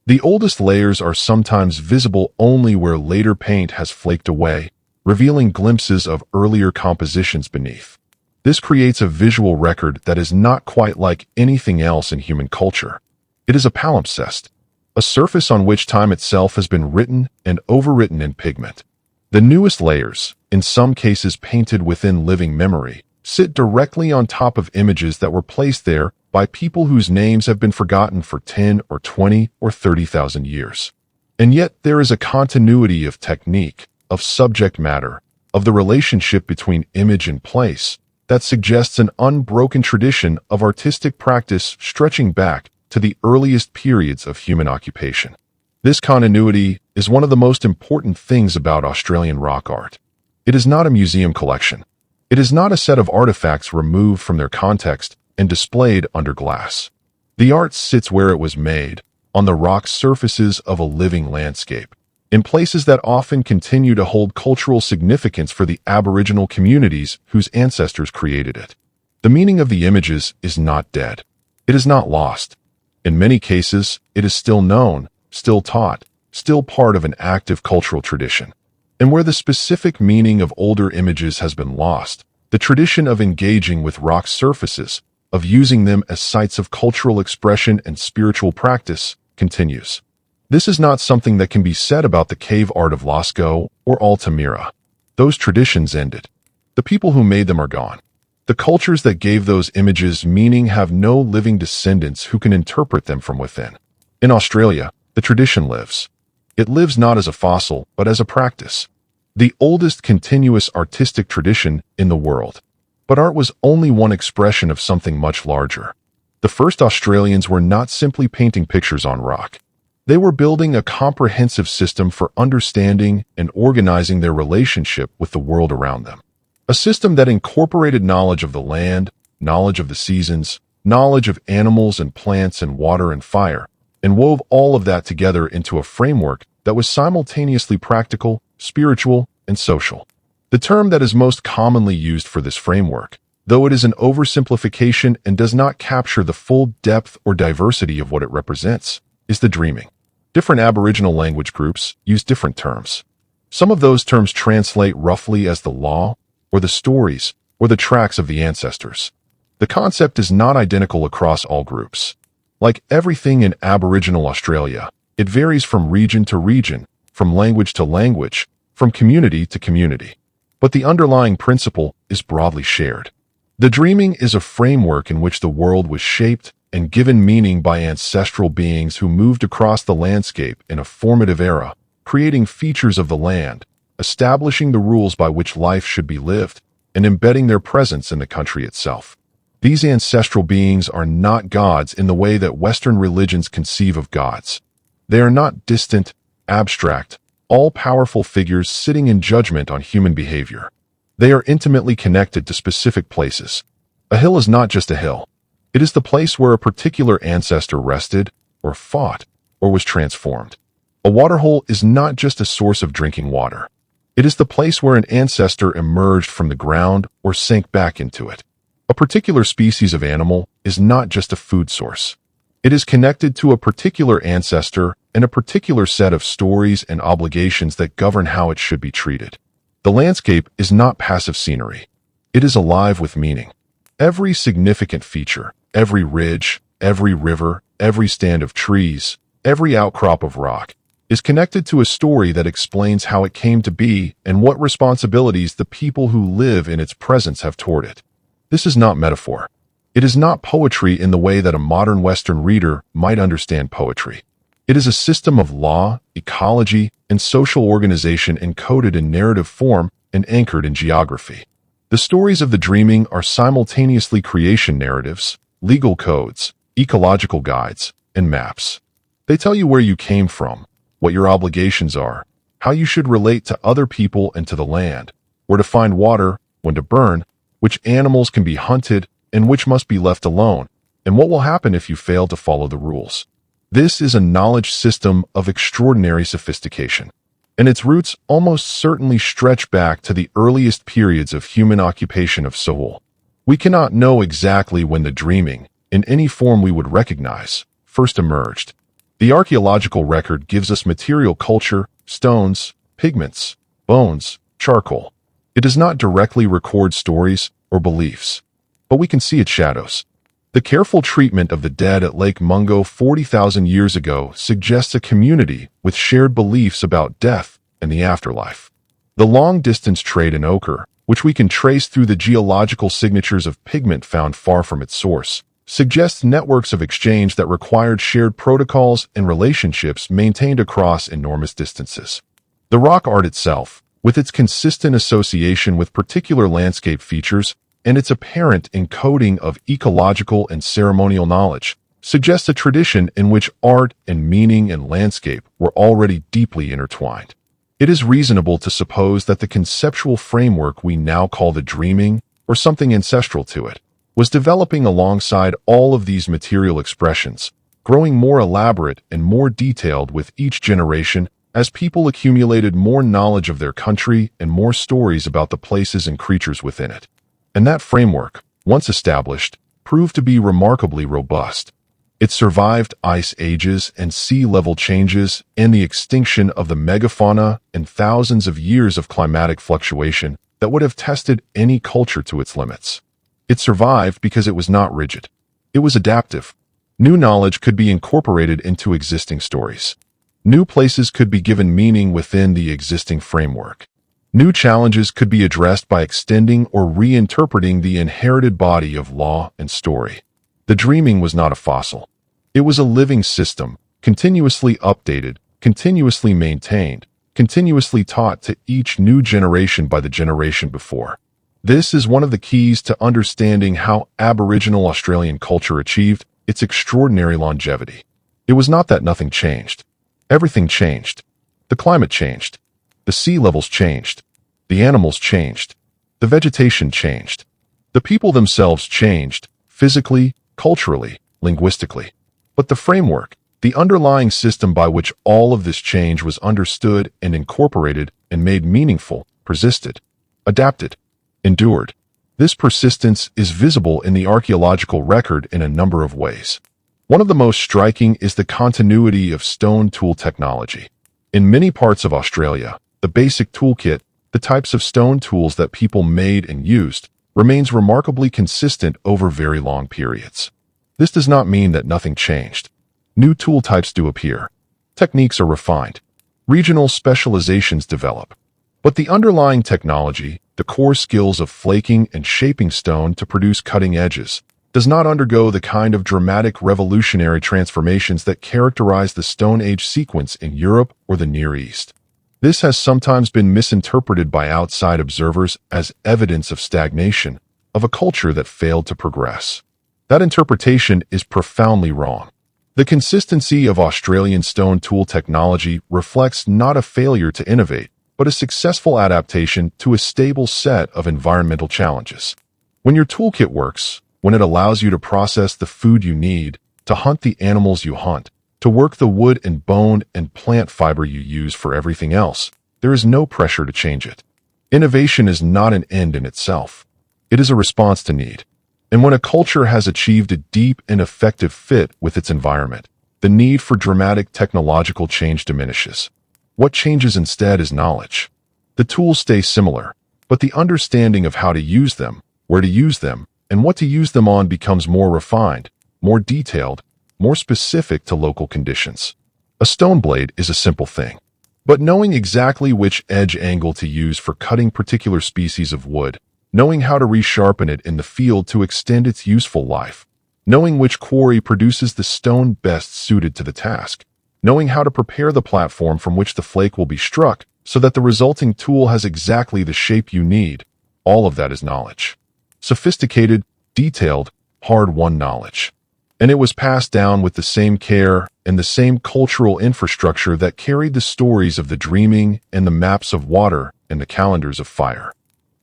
The oldest layers are sometimes visible only where later paint has flaked away, revealing glimpses of earlier compositions beneath. This creates a visual record that is not quite like anything else in human culture. It is a palimpsest, a surface on which time itself has been written and overwritten in pigment. The newest layers, in some cases painted within living memory, sit directly on top of images that were placed there by people whose names have been forgotten for 10 or 20 or 30,000 years. And yet there is a continuity of technique, of subject matter, of the relationship between image and place, that suggests an unbroken tradition of artistic practice stretching back to the earliest periods of human occupation. This continuity is one of the most important things about Australian rock art. It is not a museum collection. It is not a set of artifacts removed from their context and displayed under glass. The art sits where it was made, on the rock surfaces of a living landscape, in places that often continue to hold cultural significance for the Aboriginal communities whose ancestors created it. The meaning of the images is not dead. It is not lost. In many cases, it is still known, still taught, still part of an active cultural tradition. And where the specific meaning of older images has been lost, the tradition of engaging with rock surfaces, of using them as sites of cultural expression and spiritual practice, continues. This is not something that can be said about the cave art of Lascaux or Altamira. Those traditions ended. The people who made them are gone. The cultures that gave those images meaning have no living descendants who can interpret them from within. In Australia, the tradition lives. It lives not as a fossil, but as a practice. The oldest continuous artistic tradition in the world. But art was only one expression of something much larger. The first Australians were not simply painting pictures on rock. They were building a comprehensive system for understanding and organizing their relationship with the world around them. A system that incorporated knowledge of the land, knowledge of the seasons, knowledge of animals and plants and water and fire, and wove all of that together into a framework that was simultaneously practical, spiritual, and social. The term that is most commonly used for this framework, though it is an oversimplification and does not capture the full depth or diversity of what it represents, is the dreaming. Different Aboriginal language groups use different terms. Some of those terms translate roughly as the law, or the stories, or the tracks of the ancestors. The concept is not identical across all groups. Like everything in Aboriginal Australia, it varies from region to region, from language to language, from community to community. But the underlying principle is broadly shared. The dreaming is a framework in which the world was shaped and given meaning by ancestral beings who moved across the landscape in a formative era, creating features of the land, establishing the rules by which life should be lived, and embedding their presence in the country itself. These ancestral beings are not gods in the way that Western religions conceive of gods. They are not distant, abstract, all-powerful figures sitting in judgment on human behavior. They are intimately connected to specific places. A hill is not just a hill. It is the place where a particular ancestor rested, or fought, or was transformed. A waterhole is not just a source of drinking water. It is the place where an ancestor emerged from the ground or sank back into it. A particular species of animal is not just a food source. It is connected to a particular ancestor and a particular set of stories and obligations that govern how it should be treated. The landscape is not passive scenery. It is alive with meaning. Every significant feature, every ridge, every river, every stand of trees, every outcrop of rock, is connected to a story that explains how it came to be and what responsibilities the people who live in its presence have toward it. This is not metaphor. It is not poetry in the way that a modern Western reader might understand poetry. It is a system of law, ecology, and social organization encoded in narrative form and anchored in geography. The stories of the dreaming are simultaneously creation narratives, legal codes, ecological guides, and maps. They tell you where you came from, what your obligations are, how you should relate to other people and to the land, where to find water, when to burn, which animals can be hunted and which must be left alone, and what will happen if you fail to follow the rules. This is a knowledge system of extraordinary sophistication, and its roots almost certainly stretch back to the earliest periods of human occupation of Seoul. We cannot know exactly when the dreaming, in any form we would recognize, first emerged. The archaeological record gives us material culture, stones, pigments, bones, charcoal. It does not directly record stories or beliefs, but we can see its shadows. The careful treatment of the dead at Lake Mungo 40,000 years ago suggests a community with shared beliefs about death and the afterlife. The long-distance trade in ochre, which we can trace through the geological signatures of pigment found far from its source, suggests networks of exchange that required shared protocols and relationships maintained across enormous distances. The rock art itself, with its consistent association with particular landscape features and its apparent encoding of ecological and ceremonial knowledge, suggests a tradition in which art and meaning and landscape were already deeply intertwined. It is reasonable to suppose that the conceptual framework we now call the dreaming, or something ancestral to it, was developing alongside all of these material expressions, growing more elaborate and more detailed with each generation as people accumulated more knowledge of their country and more stories about the places and creatures within it. And that framework, once established, proved to be remarkably robust. It survived ice ages and sea level changes and the extinction of the megafauna and thousands of years of climatic fluctuation that would have tested any culture to its limits. It survived because it was not rigid. It was adaptive. New knowledge could be incorporated into existing stories. New places could be given meaning within the existing framework. New challenges could be addressed by extending or reinterpreting the inherited body of law and story. The dreaming was not a fossil. It was a living system, continuously updated, continuously maintained, continuously taught to each new generation by the generation before. This is one of the keys to understanding how Aboriginal Australian culture achieved its extraordinary longevity. It was not that nothing changed. Everything changed. The climate changed. The sea levels changed. The animals changed. The vegetation changed. The people themselves changed, physically, culturally, linguistically. But the framework, the underlying system by which all of this change was understood and incorporated and made meaningful, persisted, adapted, endured. This persistence is visible in the archaeological record in a number of ways. One of the most striking is the continuity of stone tool technology. In many parts of Australia, the basic toolkit, the types of stone tools that people made and used, remains remarkably consistent over very long periods. This does not mean that nothing changed. New tool types do appear. Techniques are refined. Regional specializations develop. But the underlying technology, the core skills of flaking and shaping stone to produce cutting edges, does not undergo the kind of dramatic revolutionary transformations that characterize the Stone Age sequence in Europe or the Near East. This has sometimes been misinterpreted by outside observers as evidence of stagnation, of a culture that failed to progress. That interpretation is profoundly wrong. The consistency of Australian stone tool technology reflects not a failure to innovate, but a successful adaptation to a stable set of environmental challenges. When your toolkit works, when it allows you to process the food you need, to hunt the animals you hunt, to work the wood and bone and plant fiber you use for everything else, there is no pressure to change it. Innovation is not an end in itself. It is a response to need. And when a culture has achieved a deep and effective fit with its environment, the need for dramatic technological change diminishes. What changes instead is knowledge. The tools stay similar, but the understanding of how to use them, where to use them, and what to use them on becomes more refined, more detailed, more specific to local conditions. A stone blade is a simple thing, but knowing exactly which edge angle to use for cutting particular species of wood, knowing how to resharpen it in the field to extend its useful life, knowing which quarry produces the stone best suited to the task, knowing how to prepare the platform from which the flake will be struck so that the resulting tool has exactly the shape you need, all of that is knowledge. Sophisticated, detailed, hard-won knowledge. And it was passed down with the same care and the same cultural infrastructure that carried the stories of the dreaming and the maps of water and the calendars of fire.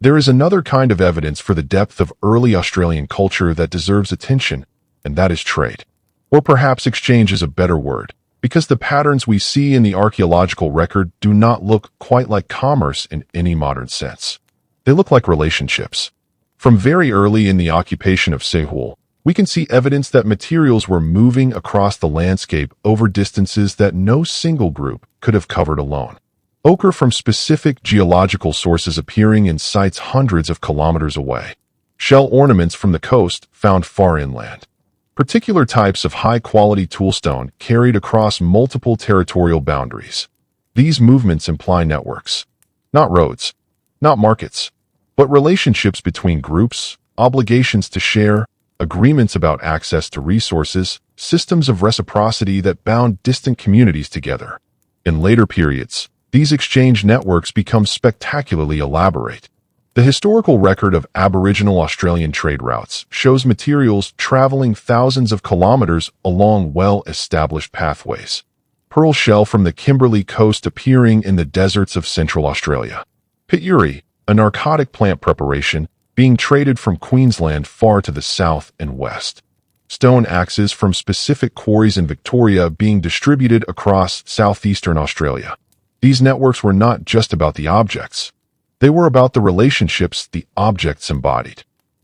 There is another kind of evidence for the depth of early Australian culture that deserves attention, and that is trade. Or perhaps exchange is a better word, because the patterns we see in the archaeological record do not look quite like commerce in any modern sense. They look like relationships. From very early in the occupation of Sehul, we can see evidence that materials were moving across the landscape over distances that no single group could have covered alone. Ochre from specific geological sources appearing in sites hundreds of kilometers away. Shell ornaments from the coast found far inland. Particular types of high-quality toolstone carried across multiple territorial boundaries. These movements imply networks. Not roads. Not markets. But relationships between groups, obligations to share, agreements about access to resources, systems of reciprocity that bound distant communities together. In later periods, these exchange networks become spectacularly elaborate. The historical record of Aboriginal Australian trade routes shows materials traveling thousands of kilometers along well-established pathways. Pearl shell from the Kimberley coast appearing in the deserts of Central Australia. Pituri, a narcotic plant preparation, being traded from Queensland far to the south and west. Stone axes from specific quarries in Victoria being distributed across southeastern Australia. These networks were not just about the objects. They were about the relationships the objects embodied.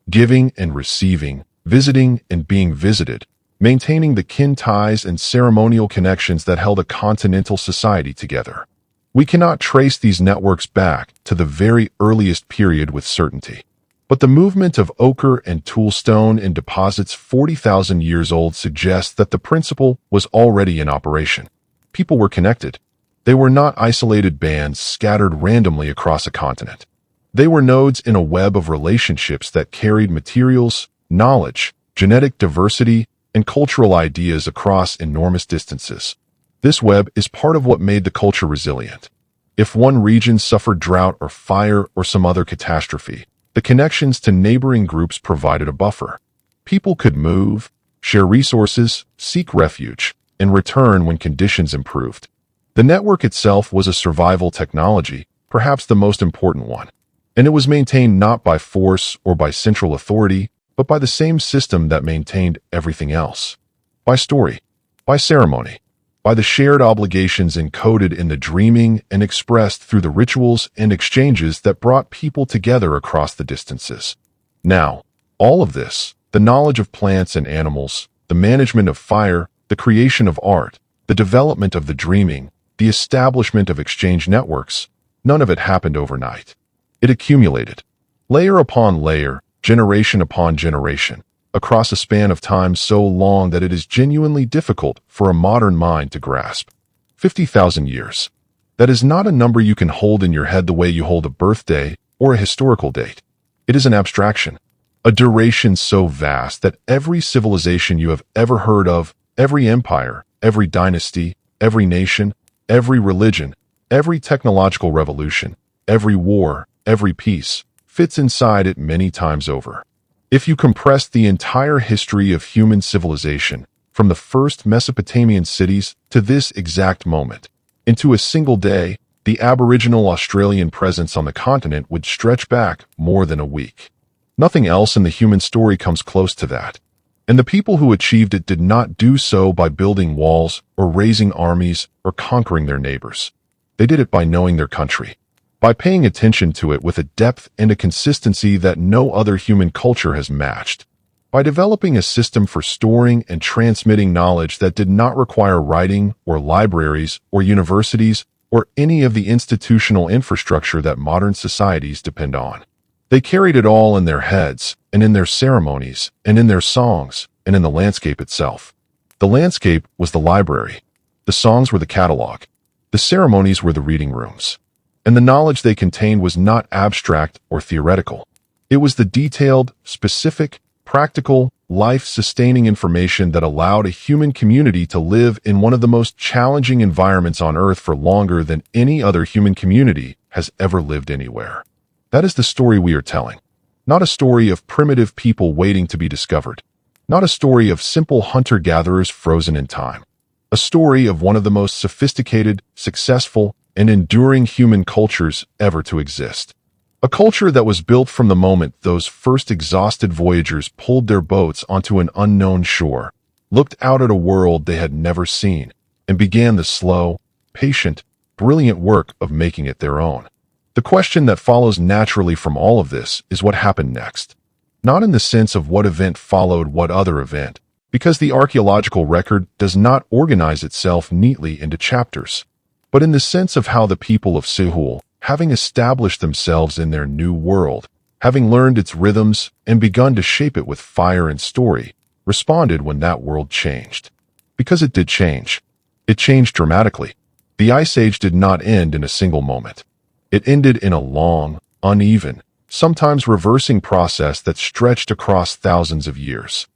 Giving and receiving, visiting and being visited. maintaining the kin ties and ceremonial connections that held a continental society together. We cannot trace these networks back to the very earliest period with certainty. But the movement of ochre and toolstone in deposits 40,000 years old suggests that the principle was already in operation. People were connected. They were not isolated bands scattered randomly across a continent. They were nodes in a web of relationships that carried materials, knowledge, genetic diversity, and cultural ideas across enormous distances. This web is part of what made the culture resilient. If one region suffered drought or fire or some other catastrophe, the connections to neighboring groups provided a buffer. People could move, share resources, seek refuge, and return when conditions improved. The network itself was a survival technology, perhaps the most important one, and it was maintained not by force or by central authority, but by the same system that maintained everything else. By story, by ceremony, by the shared obligations encoded in the dreaming and expressed through the rituals and exchanges that brought people together across the distances. Now, all of this, the knowledge of plants and animals, the management of fire, the creation of art, the development of the dreaming, the establishment of exchange networks, none of it happened overnight. It accumulated, layer upon layer, generation upon generation, across a span of time so long that it is genuinely difficult for a modern mind to grasp. 50,000 years. That is not a number you can hold in your head the way you hold a birthday or a historical date. It is an abstraction, a duration so vast that every civilization you have ever heard of, every empire, every dynasty, every nation, every religion, every technological revolution, every war, every peace, fits inside it many times over. If you compress the entire history of human civilization, from the first Mesopotamian cities to this exact moment, into a single day, the Aboriginal Australian presence on the continent would stretch back more than a week. Nothing else in the human story comes close to that. And the people who achieved it did not do so by building walls or raising armies or conquering their neighbors. They did it by knowing their country, by paying attention to it with a depth and a consistency that no other human culture has matched, by developing a system for storing and transmitting knowledge that did not require writing or libraries or universities or any of the institutional infrastructure that modern societies depend on. They carried it all in their heads and in their ceremonies and in their songs and in the landscape itself. The landscape was the library. The songs were the catalog. The ceremonies were the reading rooms. And the knowledge they contained was not abstract or theoretical. It was the detailed, specific, practical, life-sustaining information that allowed a human community to live in one of the most challenging environments on Earth for longer than any other human community has ever lived anywhere. That is the story we are telling. Not a story of primitive people waiting to be discovered. Not a story of simple hunter-gatherers frozen in time. A story of one of the most sophisticated, successful, and enduring human cultures ever to exist. A culture that was built from the moment those first exhausted voyagers pulled their boats onto an unknown shore, looked out at a world they had never seen, and began the slow, patient, brilliant work of making it their own. The question that follows naturally from all of this is what happened next. Not in the sense of what event followed what other event, because the archaeological record does not organize itself neatly into chapters, but in the sense of how the people of Sehul, having established themselves in their new world, having learned its rhythms and begun to shape it with fire and story, responded when that world changed. Because it did change. It changed dramatically. The Ice Age did not end in a single moment. It ended in a long, uneven, sometimes reversing process that stretched across thousands of years.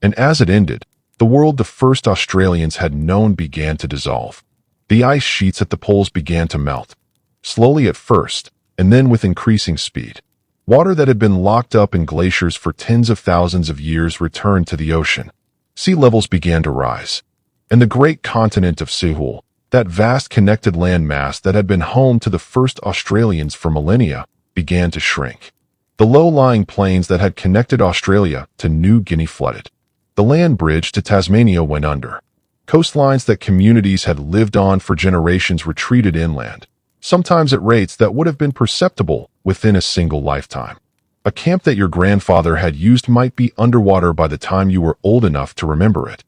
And as it ended, the world the first Australians had known began to dissolve. The ice sheets at the poles began to melt, slowly at first, and then with increasing speed. Water that had been locked up in glaciers for tens of thousands of years returned to the ocean. Sea levels began to rise. And the great continent of Sehul, that vast connected landmass that had been home to the first Australians for millennia, began to shrink. The low-lying plains that had connected Australia to New Guinea flooded. The land bridge to Tasmania went under. Coastlines that communities had lived on for generations retreated inland, sometimes at rates that would have been perceptible within a single lifetime. A camp that your grandfather had used might be underwater by the time you were old enough to remember it.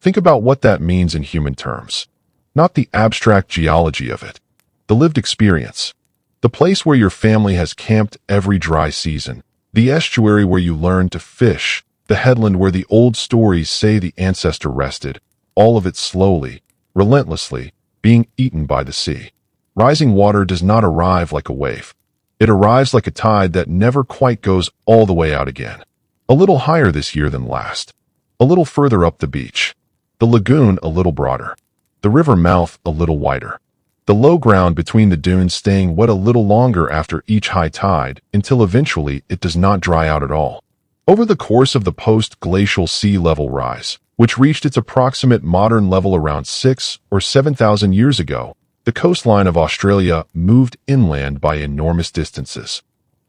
Think about what that means in human terms. Not the abstract geology of it, the lived experience. The place where your family has camped every dry season, the estuary where you learned to fish, the headland where the old stories say the ancestor rested, all of it slowly, relentlessly, being eaten by the sea. Rising water does not arrive like a wave. It arrives like a tide that never quite goes all the way out again. A little higher this year than last. A little further up the beach. The lagoon a little broader. The river mouth a little wider. The low ground between the dunes staying wet a little longer after each high tide, until eventually it does not dry out at all. Over the course of the post-glacial sea level rise, which reached its approximate modern level around 6 or 7,000 years ago, the coastline of Australia moved inland by enormous distances.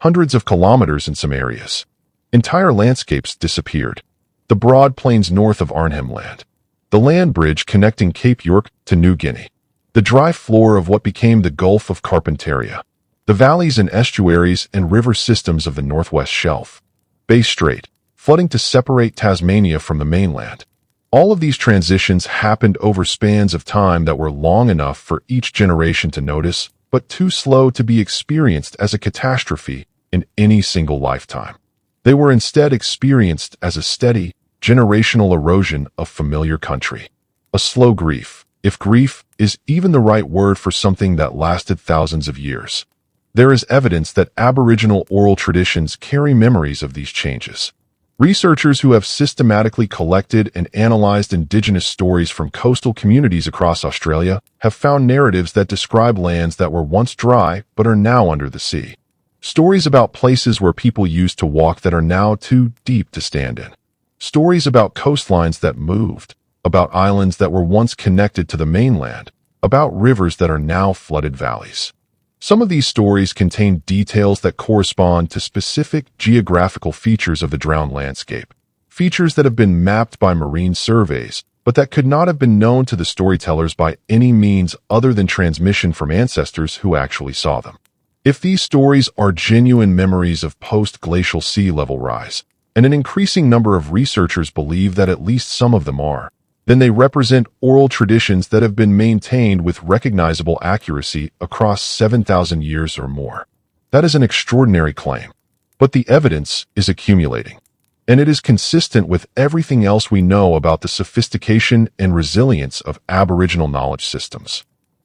Hundreds of kilometers in some areas. Entire landscapes disappeared. The broad plains north of Arnhem Land. The land bridge connecting Cape York to New Guinea. The dry floor of what became the Gulf of Carpentaria. The valleys and estuaries and river systems of the Northwest Shelf. Bay Strait, flooding to separate Tasmania from the mainland. All of these transitions happened over spans of time that were long enough for each generation to notice, but too slow to be experienced as a catastrophe in any single lifetime. They were instead experienced as a steady, generational erosion of familiar country. A slow grief, if grief is even the right word for something that lasted thousands of years. There is evidence that Aboriginal oral traditions carry memories of these changes. Researchers who have systematically collected and analyzed Indigenous stories from coastal communities across Australia have found narratives that describe lands that were once dry but are now under the sea. Stories about places where people used to walk that are now too deep to stand in. Stories about coastlines that moved, about islands that were once connected to the mainland, about rivers that are now flooded valleys. Some of these stories contain details that correspond to specific geographical features of the drowned landscape, features that have been mapped by marine surveys, but that could not have been known to the storytellers by any means other than transmission from ancestors who actually saw them. If these stories are genuine memories of post-glacial sea level rise, and an increasing number of researchers believe that at least some of them are, then they represent oral traditions that have been maintained with recognizable accuracy across 7,000 years or more. That is an extraordinary claim. But the evidence is accumulating, and it is consistent with everything else we know about the sophistication and resilience of Aboriginal knowledge systems.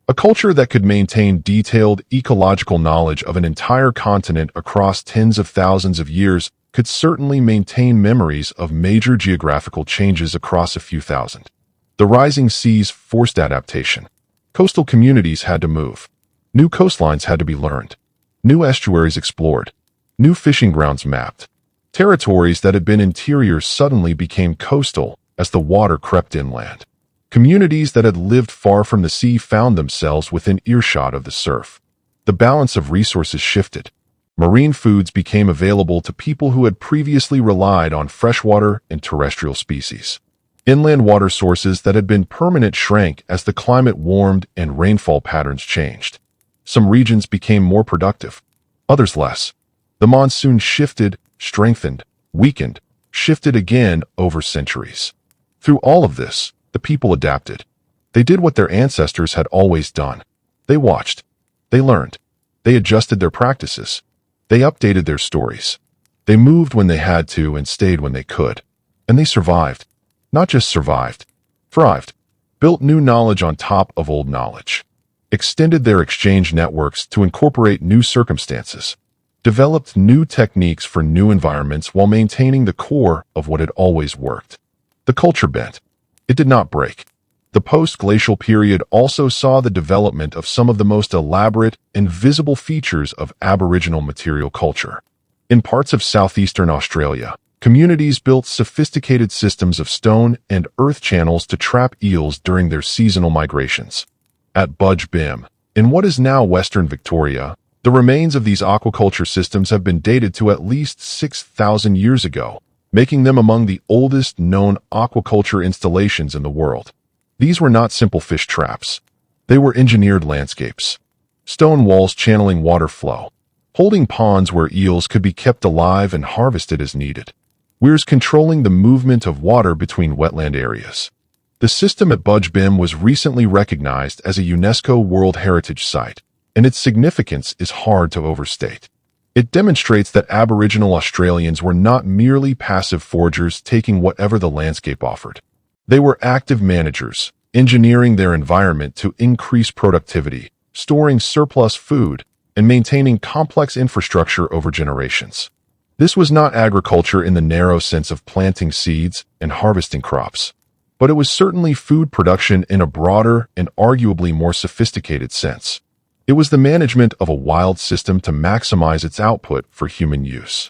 A culture that could maintain detailed ecological knowledge of an entire continent across tens of thousands of years could certainly maintain memories of major geographical changes across a few thousand. The rising seas forced adaptation. Coastal communities had to move. New coastlines had to be learned. New estuaries explored. New fishing grounds mapped. Territories that had been interior suddenly became coastal as the water crept inland. Communities that had lived far from the sea found themselves within earshot of the surf. The balance of resources shifted. Marine foods became available to people who had previously relied on freshwater and terrestrial species. Inland water sources that had been permanent shrank as the climate warmed and rainfall patterns changed. Some regions became more productive, others less. The monsoon shifted, strengthened, weakened, shifted again over centuries. Through all of this, the people adapted. They did what their ancestors had always done. They watched. They learned. They adjusted their practices. They updated their stories. They moved when they had to and stayed when they could. And they survived. Not just survived. Thrived. Built new knowledge on top of old knowledge. Extended their exchange networks to incorporate new circumstances. Developed new techniques for new environments while maintaining the core of what had always worked. The culture bent. It did not break. The post-glacial period also saw the development of some of the most elaborate and visible features of Aboriginal material culture. In parts of southeastern Australia, communities built sophisticated systems of stone and earth channels to trap eels during their seasonal migrations. At Budge Bim, in what is now Western Victoria, the remains of these aquaculture systems have been dated to at least 6,000 years ago, making them among the oldest known aquaculture installations in the world. These were not simple fish traps. They were engineered landscapes. Stone walls channeling water flow. Holding ponds where eels could be kept alive and harvested as needed. Weirs controlling the movement of water between wetland areas. The system at Budge Bim was recently recognized as a UNESCO World Heritage Site, and its significance is hard to overstate. It demonstrates that Aboriginal Australians were not merely passive foragers taking whatever the landscape offered. They were active managers, engineering their environment to increase productivity, storing surplus food, and maintaining complex infrastructure over generations. This was not agriculture in the narrow sense of planting seeds and harvesting crops, but it was certainly food production in a broader and arguably more sophisticated sense. It was the management of a wild system to maximize its output for human use.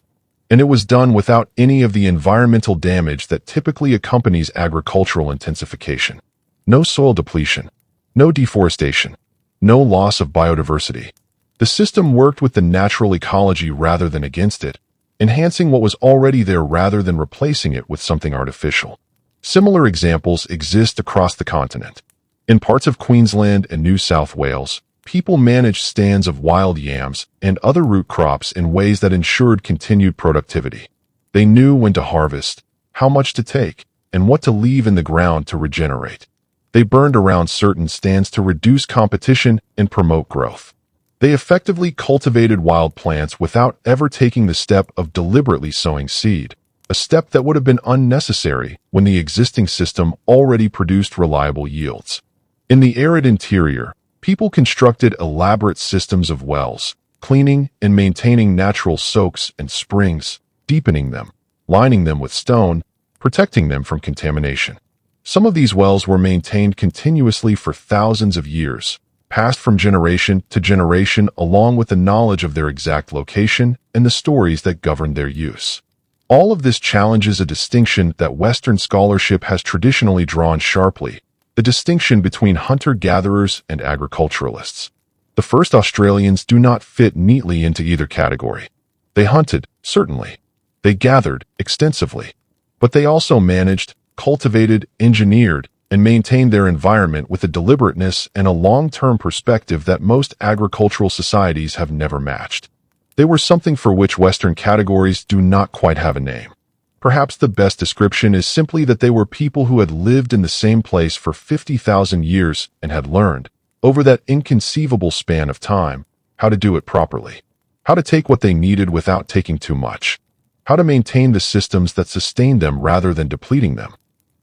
And it was done without any of the environmental damage that typically accompanies agricultural intensification. No soil depletion, no deforestation, no loss of biodiversity. The system worked with the natural ecology rather than against it, enhancing what was already there rather than replacing it with something artificial. Similar examples exist across the continent. In parts of Queensland and New South Wales, people managed stands of wild yams and other root crops in ways that ensured continued productivity. They knew when to harvest, how much to take, and what to leave in the ground to regenerate. They burned around certain stands to reduce competition and promote growth. They effectively cultivated wild plants without ever taking the step of deliberately sowing seed, a step that would have been unnecessary when the existing system already produced reliable yields. In the arid interior, people constructed elaborate systems of wells, cleaning and maintaining natural soaks and springs, deepening them, lining them with stone, protecting them from contamination. Some of these wells were maintained continuously for thousands of years, passed from generation to generation along with the knowledge of their exact location and the stories that governed their use. All of this challenges a distinction that Western scholarship has traditionally drawn sharply: the distinction between hunter-gatherers and agriculturalists. The first Australians do not fit neatly into either category. They hunted, certainly. They gathered, extensively. But they also managed, cultivated, engineered, and maintained their environment with a deliberateness and a long-term perspective that most agricultural societies have never matched. They were something for which Western categories do not quite have a name. Perhaps the best description is simply that they were people who had lived in the same place for 50,000 years and had learned, over that inconceivable span of time, how to do it properly, how to take what they needed without taking too much, how to maintain the systems that sustained them rather than depleting them,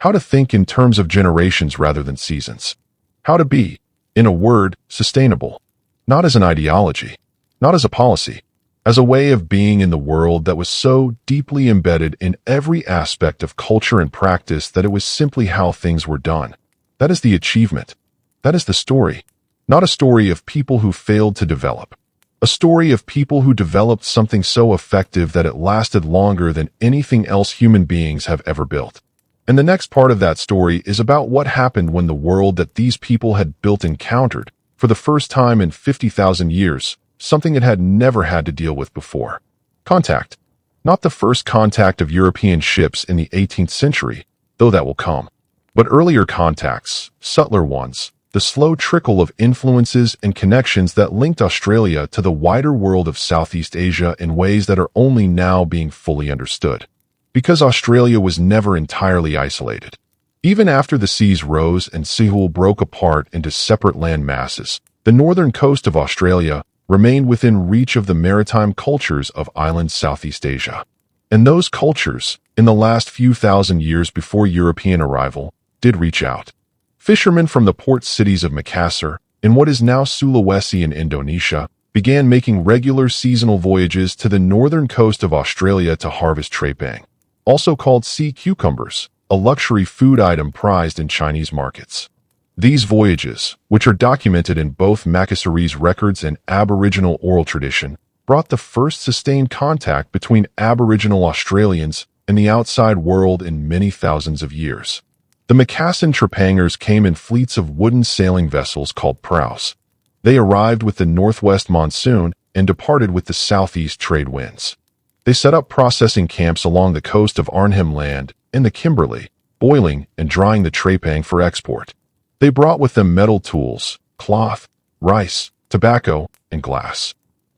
how to think in terms of generations rather than seasons, how to be, in a word, sustainable, not as an ideology, not as a policy, as a way of being in the world that was so deeply embedded in every aspect of culture and practice that it was simply how things were done. That is the achievement. That is the story. Not a story of people who failed to develop. A story of people who developed something so effective that it lasted longer than anything else human beings have ever built. And the next part of that story is about what happened when the world that these people had built encountered, for the first time in 50,000 years, something it had never had to deal with before. Contact. Not the first contact of European ships in the 18th century, though that will come, but earlier contacts, subtler ones, the slow trickle of influences and connections that linked Australia to the wider world of Southeast Asia in ways that are only now being fully understood. Because Australia was never entirely isolated. Even after the seas rose and Sihul broke apart into separate land masses, the northern coast of Australia remained within reach of the maritime cultures of island Southeast Asia. And those cultures, in the last few thousand years before European arrival, did reach out. Fishermen from the port cities of Makassar, in what is now Sulawesi in Indonesia, began making regular seasonal voyages to the northern coast of Australia to harvest trepang, also called sea cucumbers, a luxury food item prized in Chinese markets. These voyages, which are documented in both Makassarese records and Aboriginal oral tradition, brought the first sustained contact between Aboriginal Australians and the outside world in many thousands of years. The Macassan trepangers came in fleets of wooden sailing vessels called praus. They arrived with the northwest monsoon and departed with the southeast trade winds. They set up processing camps along the coast of Arnhem Land and the Kimberley, boiling and drying the trepang for export. They brought with them metal tools, cloth, rice, tobacco, and glass.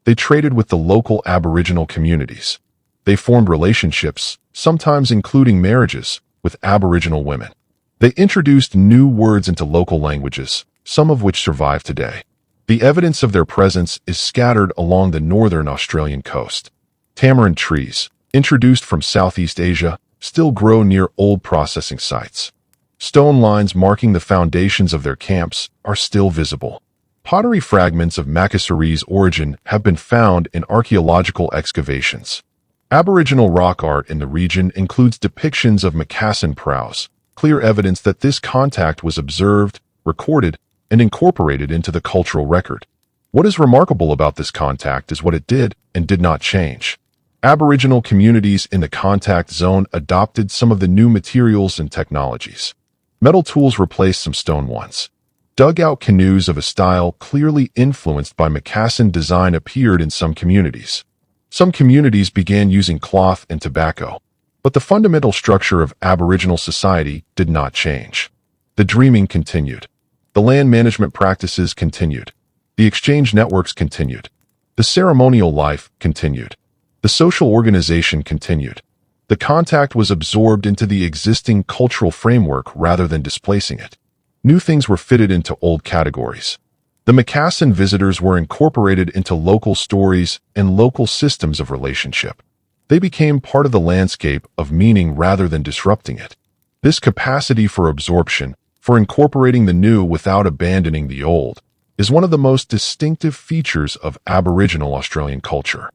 They traded with the local Aboriginal communities. They formed relationships, sometimes including marriages, with Aboriginal women. They introduced new words into local languages, some of which survive today. The evidence of their presence is scattered along the northern Australian coast. Tamarind trees, introduced from Southeast Asia, still grow near old processing sites. Stone lines marking the foundations of their camps are still visible. Pottery fragments of Makassarese origin have been found in archaeological excavations. Aboriginal rock art in the region includes depictions of Macassan prows, clear evidence that this contact was observed, recorded, and incorporated into the cultural record. What is remarkable about this contact is what it did and did not change. Aboriginal communities in the contact zone adopted some of the new materials and technologies. Metal tools replaced some stone ones. Dugout canoes of a style clearly influenced by Macassan design appeared in some communities. Some communities began using cloth and tobacco, but the fundamental structure of Aboriginal society did not change. The dreaming continued. The land management practices continued. The exchange networks continued. The ceremonial life continued. The social organization continued. The contact was absorbed into the existing cultural framework rather than displacing it. New things were fitted into old categories. The Macassan visitors were incorporated into local stories and local systems of relationship. They became part of the landscape of meaning rather than disrupting it. This capacity for absorption, for incorporating the new without abandoning the old, is one of the most distinctive features of Aboriginal Australian culture.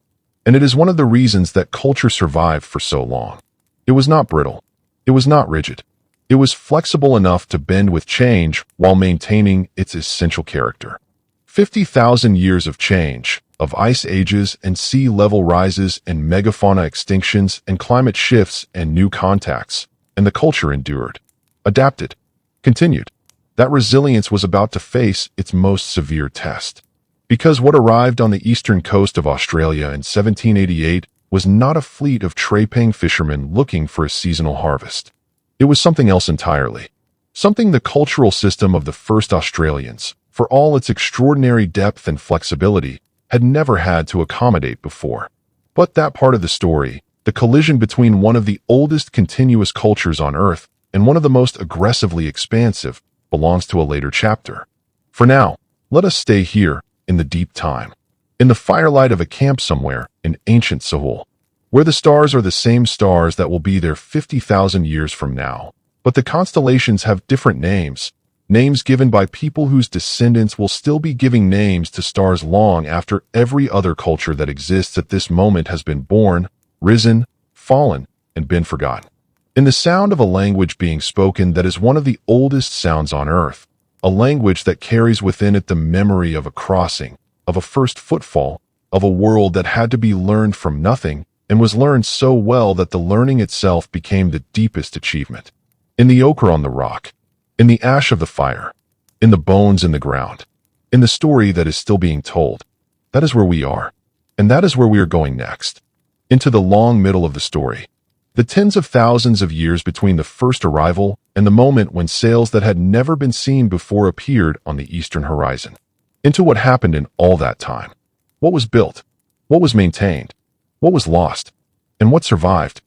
And it is one of the reasons that culture survived for so long. It was not brittle. It was not rigid. It was flexible enough to bend with change while maintaining its essential character. 50,000 years of change, of ice ages and sea level rises and megafauna extinctions and climate shifts and new contacts, and the culture endured, adapted, continued. That resilience was about to face its most severe test. Because what arrived on the eastern coast of Australia in 1788 was not a fleet of Trepang fishermen looking for a seasonal harvest. It was something else entirely. Something the cultural system of the first Australians, for all its extraordinary depth and flexibility, had never had to accommodate before. But that part of the story, the collision between one of the oldest continuous cultures on Earth and one of the most aggressively expansive, belongs to a later chapter. For now, let us stay here, in the deep time, in the firelight of a camp somewhere in ancient Seoul, where the stars are the same stars that will be there 50,000 years from now, but the constellations have different names, names given by people whose descendants will still be giving names to stars long after every other culture that exists at this moment has been born, risen, fallen, and been forgotten. In the sound of a language being spoken that is one of the oldest sounds on Earth, a language that carries within it the memory of a crossing, of a first footfall, of a world that had to be learned from nothing and was learned so well that the learning itself became the deepest achievement. In the ochre on the rock, in the ash of the fire, in the bones in the ground, in the story that is still being told, that is where we are, and that is where we are going next. Into the long middle of the story. The tens of thousands of years between the first arrival and the moment when sails that had never been seen before appeared on the eastern horizon. Into what happened in all that time. What was built? What was maintained? What was lost? And what survived?